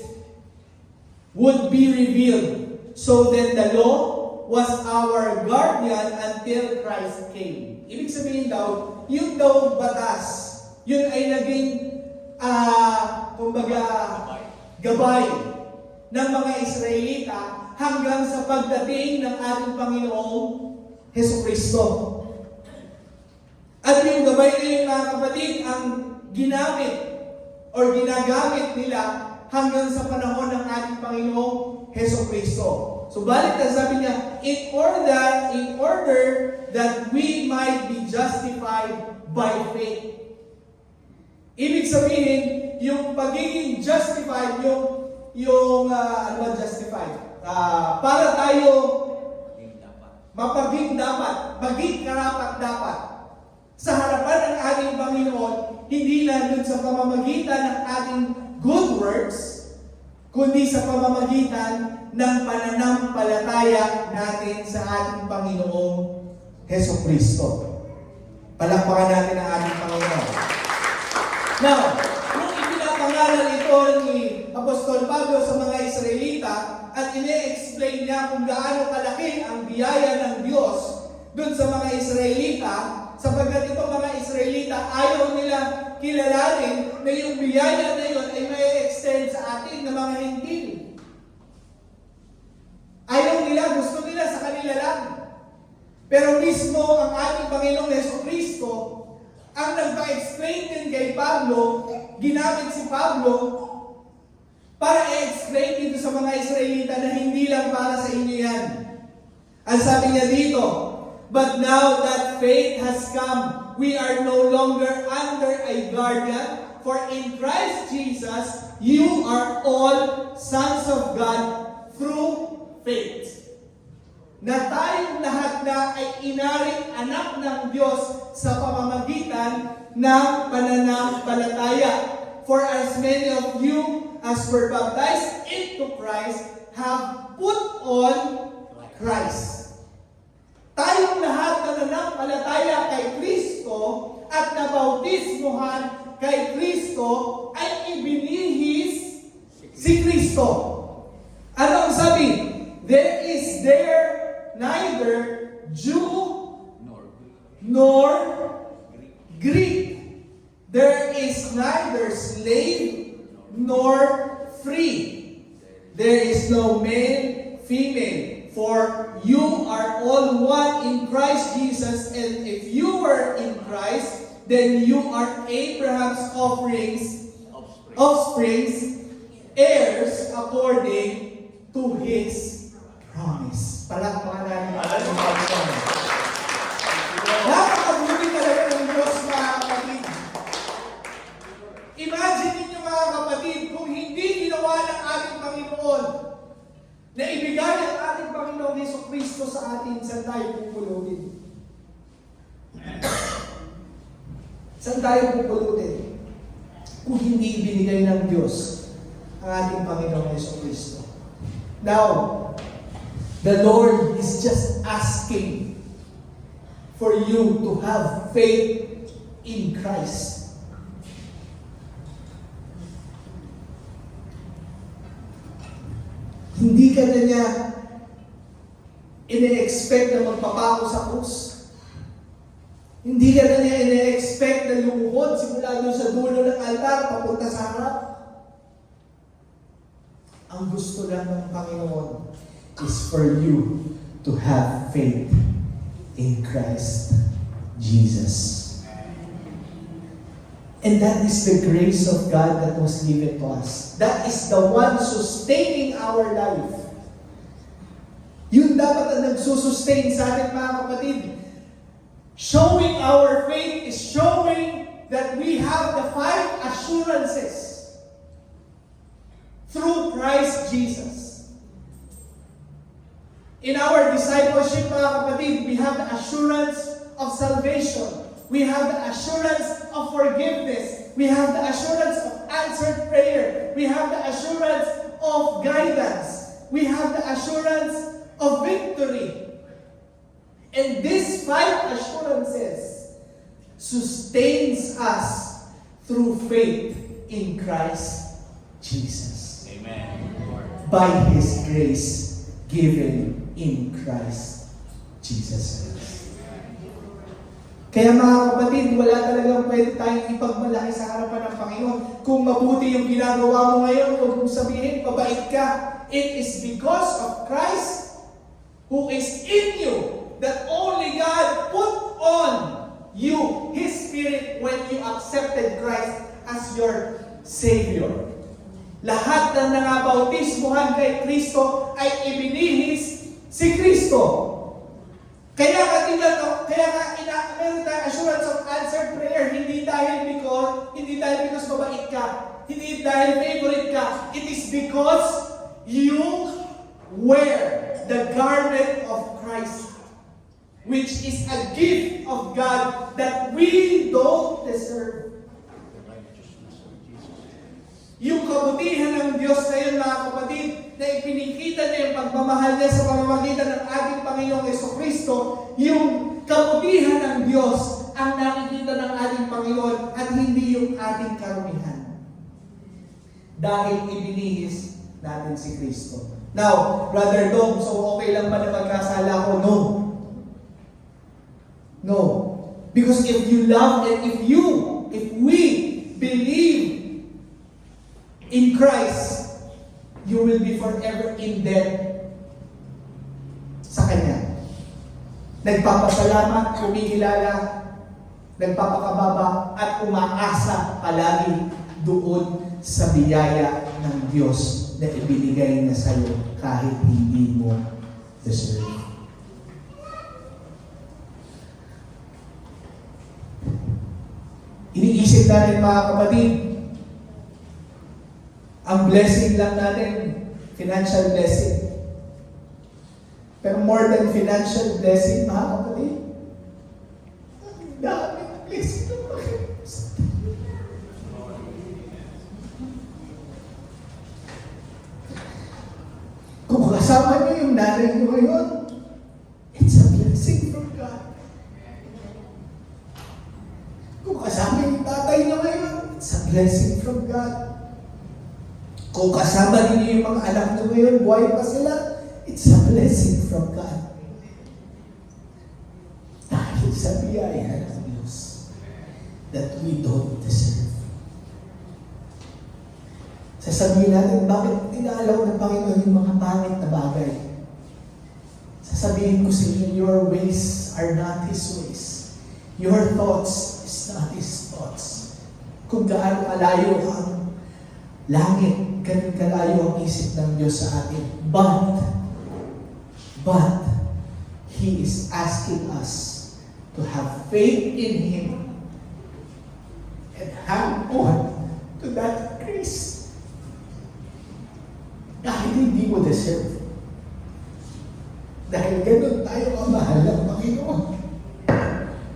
would be revealed. So then the law was our guardian until Christ came. Ibig sabihin daw, yung daw batas, yun ay naging, gabay ng mga Israelita hanggang sa pagdating ng ating Panginoong Hesukristo. At yung gabay na yung mga kapatid, ang ginamit or ginagamit nila hanggang sa panahon ng ating Panginoong Hesukristo. So balik na sabi niya, in order that we might be justified by faith. Ibig sabihin, yung pagiging justified, para tayo maging karapat dapat sa harapan ng ating Panginoon, hindi na dun sa pamamagitan ng ating good works, kundi sa pamamagitan ng pananampalataya natin sa ating Panginoong Hesukristo. Palakpakan natin ang ating Panginoon. Now, nung ipinapangalan ito ni Apostol Pablo sa mga Israelita at ine-explain niya kung gaano kalaki ang biyaya ng Diyos dun sa mga Israelita, sapagkat itong mga Israelita ayaw nila kilalanin na yung biyaya na yun ay may extend sa atin na mga Hintil. Ayaw nila, gusto nila sa kanila lang. Pero mismo ang ating Panginoong Hesukristo ang nagpa-explain din kay Pablo, ginamit si Pablo para i-explain dito sa mga Israelita na hindi lang para sa inyo yan. Ang sabi niya dito, but now that faith has come, we are no longer under a guardian, for in Christ Jesus, you are all sons of God through faith. Na tayong lahat na ay inaring anak ng Diyos sa pamamagitan ng pananampalataya. For as many of you as were baptized into Christ have put on Christ. Tayong lahat na nananampalataya kay Kristo at nabautismuhan kay Kristo ay ibinihis si Kristo. Ano ang sabi? There is neither Jew nor Greek. There is neither slave nor free. There is no male, female. For you are all one in Christ Jesus, and if you were in Christ, then you are Abraham's offsprings, heirs according to his promise. Palakpakan natin ang ating Panginoon. Napakabuti talaga ng Diyos, mga kapatid. Imagine ninyo, mga kapatid, kung hindi ginawa ng ating Panginoon na ibigay ang ating Panginoong Hesukristo sa atin, saan tayo pupulutin? Saan tayo pupulutin? Kung hindi ibinigay ng Diyos ang ating Panginoong Hesukristo. Now, the Lord is just asking for you to have faith in Christ. Hindi ka na niya ine-expect na magpapako sa krus. Hindi ka na niya ine-expect na lumuhod simula doon sa dulo ng altar papunta sa harap. Ang gusto lang ng Panginoon is for you to have faith in Christ Jesus. And that is the grace of God that was given to us. That is the one sustaining our life. Yun dapat ang nagsusustain sa atin, mga kapatid. Showing our faith is showing that we have the 5 assurances through Christ Jesus. In our discipleship, mga kapatid, we have the assurance of salvation. We have the assurance of forgiveness. We have the assurance of answered prayer. We have the assurance of guidance. We have the assurance of victory. And these 5 assurances sustains us through faith in Christ Jesus. Amen. By His grace given in Christ Jesus. Kaya mga kapatid, wala talagang pwede tayong ipagmalaki sa harapan ng Panginoon. Kung mabuti yung ginagawa mo ngayon, huwag mong sabihin, mabait ka. It is because of Christ who is in you that only God put on you His Spirit when you accepted Christ as your Savior. Lahat ng nangabautismuhan kay Kristo ay ibinihis si Kristo. Kaya meron tayong assurance of answered prayer, hindi dahil because mabait ka, hindi dahil favorite ka. It is because you wear the garment of Christ, which is a gift of God that we don't deserve. Yung kabutihan ng Diyos na yun, mga kapatid, na ipinikita niya yung pagmamahal niya sa pamamagitan ng ating Panginoong Jesucristo, yung kabutihan ng Diyos ang nakikita ng ating Panginoon at hindi yung ating karumihan. Dahil ibinihis natin si Kristo. Now, Brother Dom, so okay lang ba na magkasala ko? No. No. Because if you love and if we believe in Christ, you will be forever in debt sa Kanya. Nagpapasalamat, kumikilala, nagpapakababa, at umaasa palagi doon sa biyaya ng Diyos na ibinigay na sa iyo kahit hindi mo deserve. Iniisip natin, mga kapatid, ang blessing lang natin, financial blessing. Pero more than financial blessing, mga kapatid, ang daming blessing ng Panginoon. Kung kasama niyo yung nanay niyo ngayon, it's a blessing from God. Kung kasama yung tatay niyo ngayon, it's a blessing from God. Kung kasama niyo yung mga anak niyo ngayon, buhay pa sila, it's a blessing from God. Dahil sa biyaya ng Diyos that we don't deserve. Sasabihin natin, bakit inaalaw ng Panginoon yung mga pangit na bagay? Sasabihin ko sa inyo, your ways are not His ways. Your thoughts is not His thoughts. Kung gaano kalayo ang langit, ganun kalayo ang isip ng Diyos sa atin. But, He is asking us to have faith in Him and hang on to that grace. Dahil hindi mo deserve. Dahil ganun tayo kamahal ng Panginoon.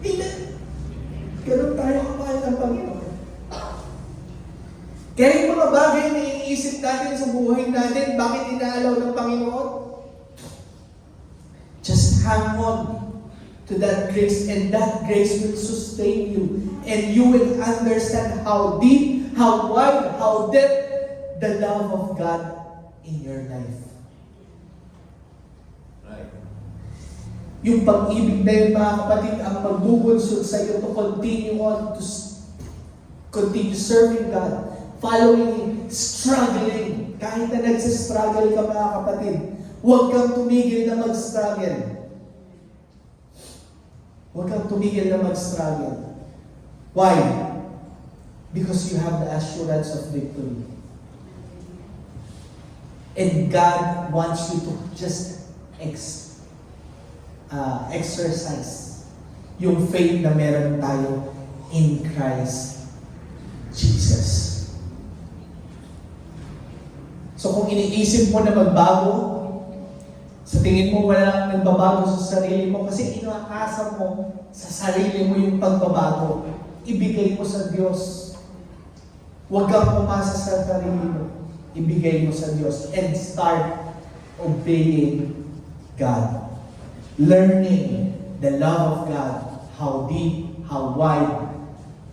Hindi. Ganun tayo kamahal ng Panginoon. Kaya yung mga bagay na iniisip natin sa buhay natin, bakit inaalaw ng Panginoon? Just hang on to that grace, and that grace will sustain you. And you will understand how deep, how wide, how deep the love of God in your life. Right. Yung pag-ibig na yun, mga kapatid, ang magbubunsod sa iyo to continue on, to continue serving God, following Him, struggling. Kahit na nagsistruggle ka, mga kapatid, huwag kang tumigil na mag-struggle. Huwag kang tumigil na mag-struggle. Why? Because you have the assurance of victory. And God wants you to just exercise yung faith na meron tayo in Christ Jesus. So kung iniisip mo na magbago, sa tingin mo wala nang nagbabago sa sarili mo kasi inaasa mo sa sarili mo yung pagbabago, ibigay mo sa Diyos. Huwag kang umasa sa sarili mo. Ibigay mo sa Diyos and start obeying God. Learning the love of God, how deep, how wide.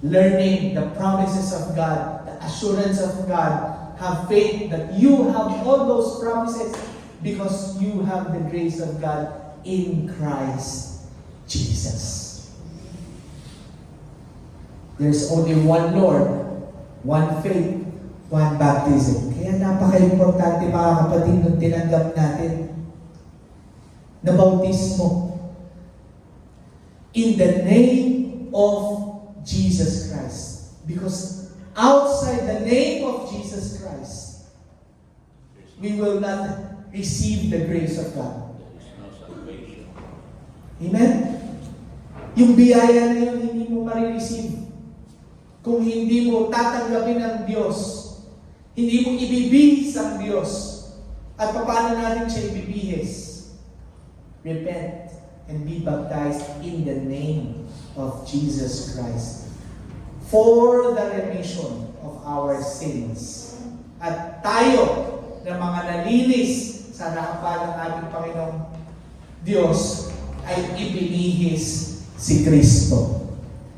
Learning the promises of God, the assurance of God. Have faith that you have all those promises because you have the grace of God in Christ Jesus. There's only one Lord, one faith, one baptism. Kaya napaka-importante mga kapatid nung tinanggap natin na bautismo in the name of Jesus Christ. Because outside the name of Jesus Christ, we will not receive the grace of God. Amen? Yung biyaya na yun, hindi mo marireceive. Kung hindi mo tatanggapin ng Diyos, hindi mo ibibihis ang Diyos. At paano natin siya ibibihis? Repent and be baptized in the name of Jesus Christ for the remission of our sins. At tayo na mga nalinis sa harapan ng ating Panginoong Diyos ay ibinihis si Kristo.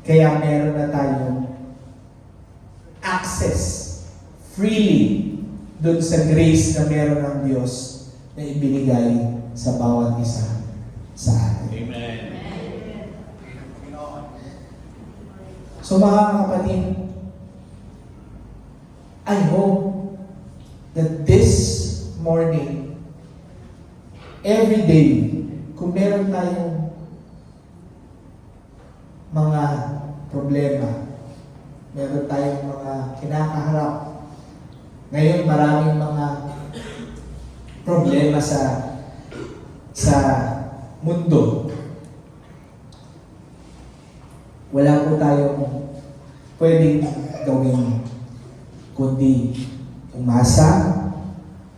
Kaya meron na tayong access freely dun sa grace na meron ng Diyos na ibinigay sa bawat isa sa atin. Amen. So mga kapatid, I hope that this morning, every day, kung meron tayong mga problema, meron tayong mga kinakaharap, ngayon maraming mga problema sa mundo. Wala po tayong pwedeng gawin kundi umasa,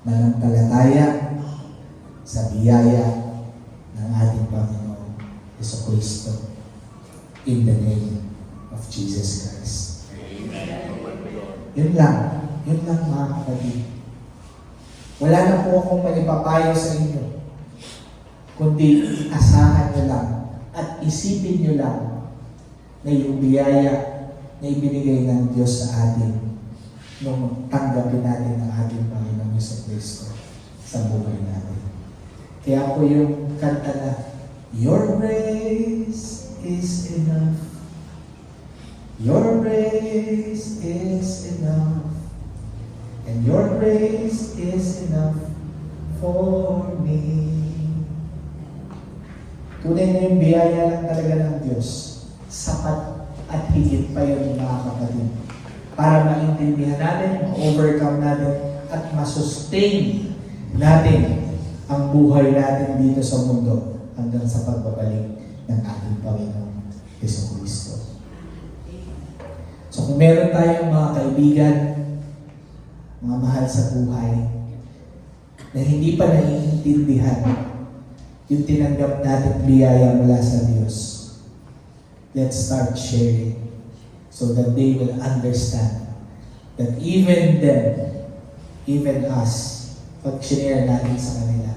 mananampalataya sa biyaya ng ating Panginoon Jesucristo in the name of Jesus Christ. Yun lang mga kapatid. Wala na po akong maipapayo sa inyo, kundi asahan nyo lang at isipin nyo lang na yung biyaya na ibinigay ng Diyos sa atin nung tanggapin natin ang ating Panginoon Jesucristo sa buhay natin. Kaya po yung kanta na, Your grace is enough. Your grace is enough. And your grace is enough for me. Tunay na yung biyaya lang talaga ng Diyos. Sapat at higit pa yun mga kapatid. Para maintindihan natin, ma-overcome natin, at masustain natin ang buhay natin dito sa mundo hanggang sa pagbabalik ng ating Panginoon Jesucristo. So kung meron tayong mga kaibigan, mga mahal sa buhay, na hindi pa naiintindihan yung tinanggap natin biyaya mula sa Diyos, let's start sharing so that they will understand that even them, even us, pag share natin sa kanila,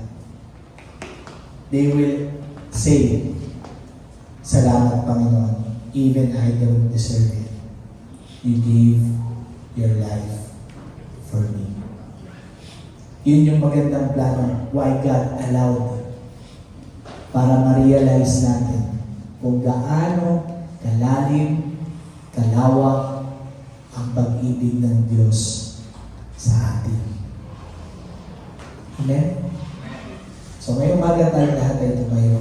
they will say, Salamat Panginoon, even I don't deserve it. You gave your life for me. Yun yung magandang plano why God allowed para ma-realize natin kung gaano kalalim, kalawak ang pag-ibig ng Diyos sa atin. Amen? So ngayong umaga tayo lahat ay tumayo.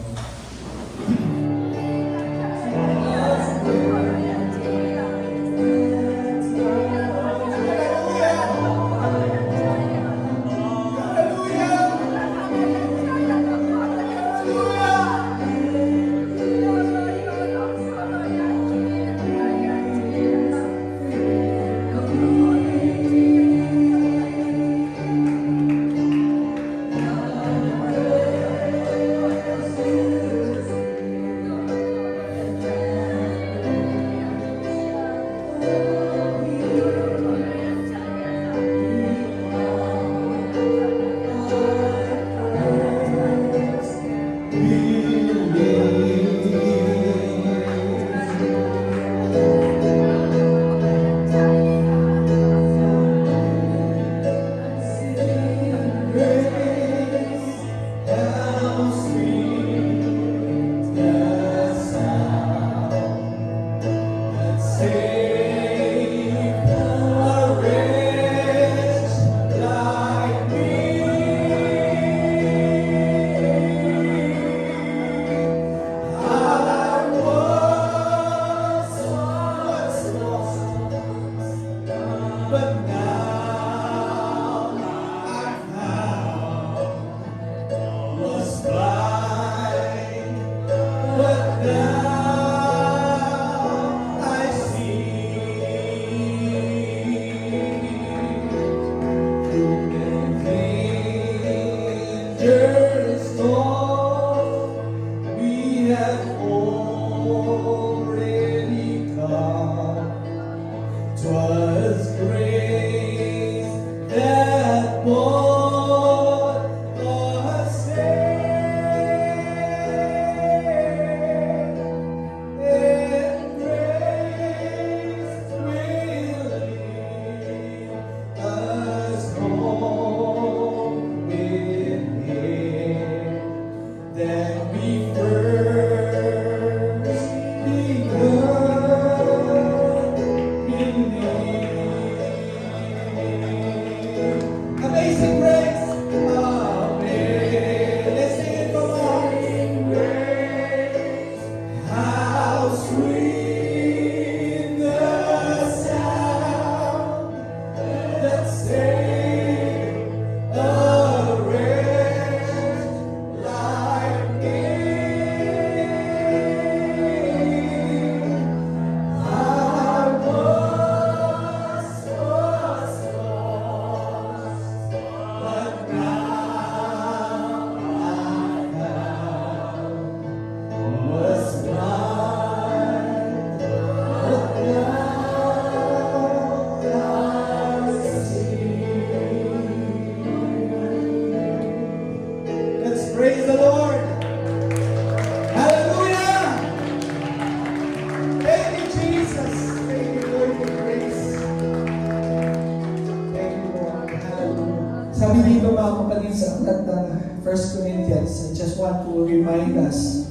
to remind us.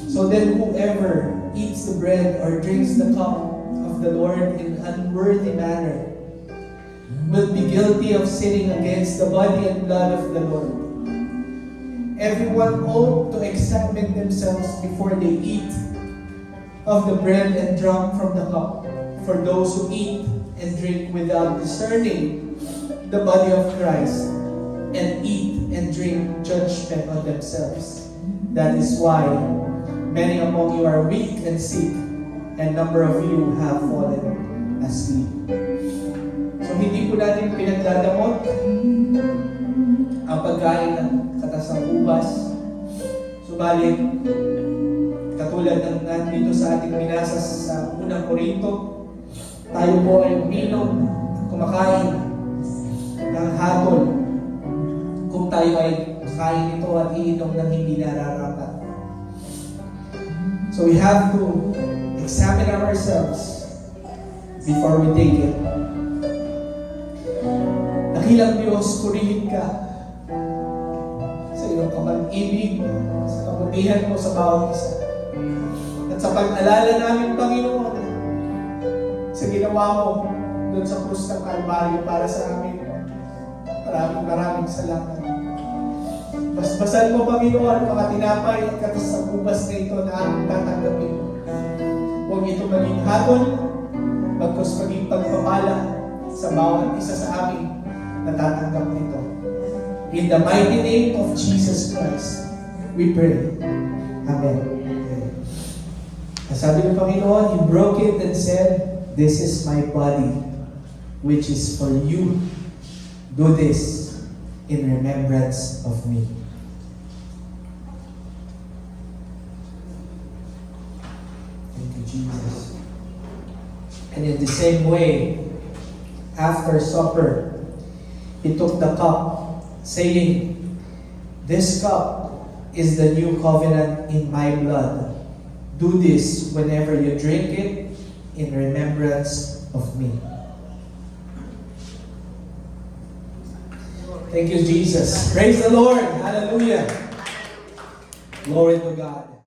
So then whoever eats the bread or drinks the cup of the Lord in unworthy manner will be guilty of sinning against the body and blood of the Lord. Everyone ought to examine themselves before they eat of the bread and drink from the cup. For those who eat and drink without discerning the body of Christ and eat and drink judgment on themselves. That is why many among you are weak and sick, and number of you have fallen asleep. So hindi po natin pinagdadamot ang pagkain ng katasang ubas. Subalit, katulad ng nandito sa ating binasa sa unang Korinto, tayo po ay uminom, kumakain ng hatol kung tayo ay kain ito at iinom ng hindi nararapat. So we have to examine ourselves before we take it. Dakilang Diyos, purihin ka sa iyong kapag-ibig, sa kabutihan mo sa bawat isa. At sa pag-alala namin, Panginoon, sa ginawa mo doon sa krus ng Kalbaryo para sa amin. Maraming salamat. Basbasan mo, Panginoon, mga tinapay at katasang ubas na ito na aming tatanggapin. Huwag ito maging hatol, bagkus maging pagpapala sa bawat isa sa amin na tatanggap nito. In the mighty name of Jesus Christ, we pray. Amen. Sabi ng Panginoon, He broke it and said, "This is my body, which is for you. Do this in remembrance of me." Thank you, Jesus. And in the same way, after supper, He took the cup, saying, "This cup is the new covenant in my blood. Do this whenever you drink it in remembrance of me." Thank you, Jesus. Praise the Lord. Hallelujah. Glory to God.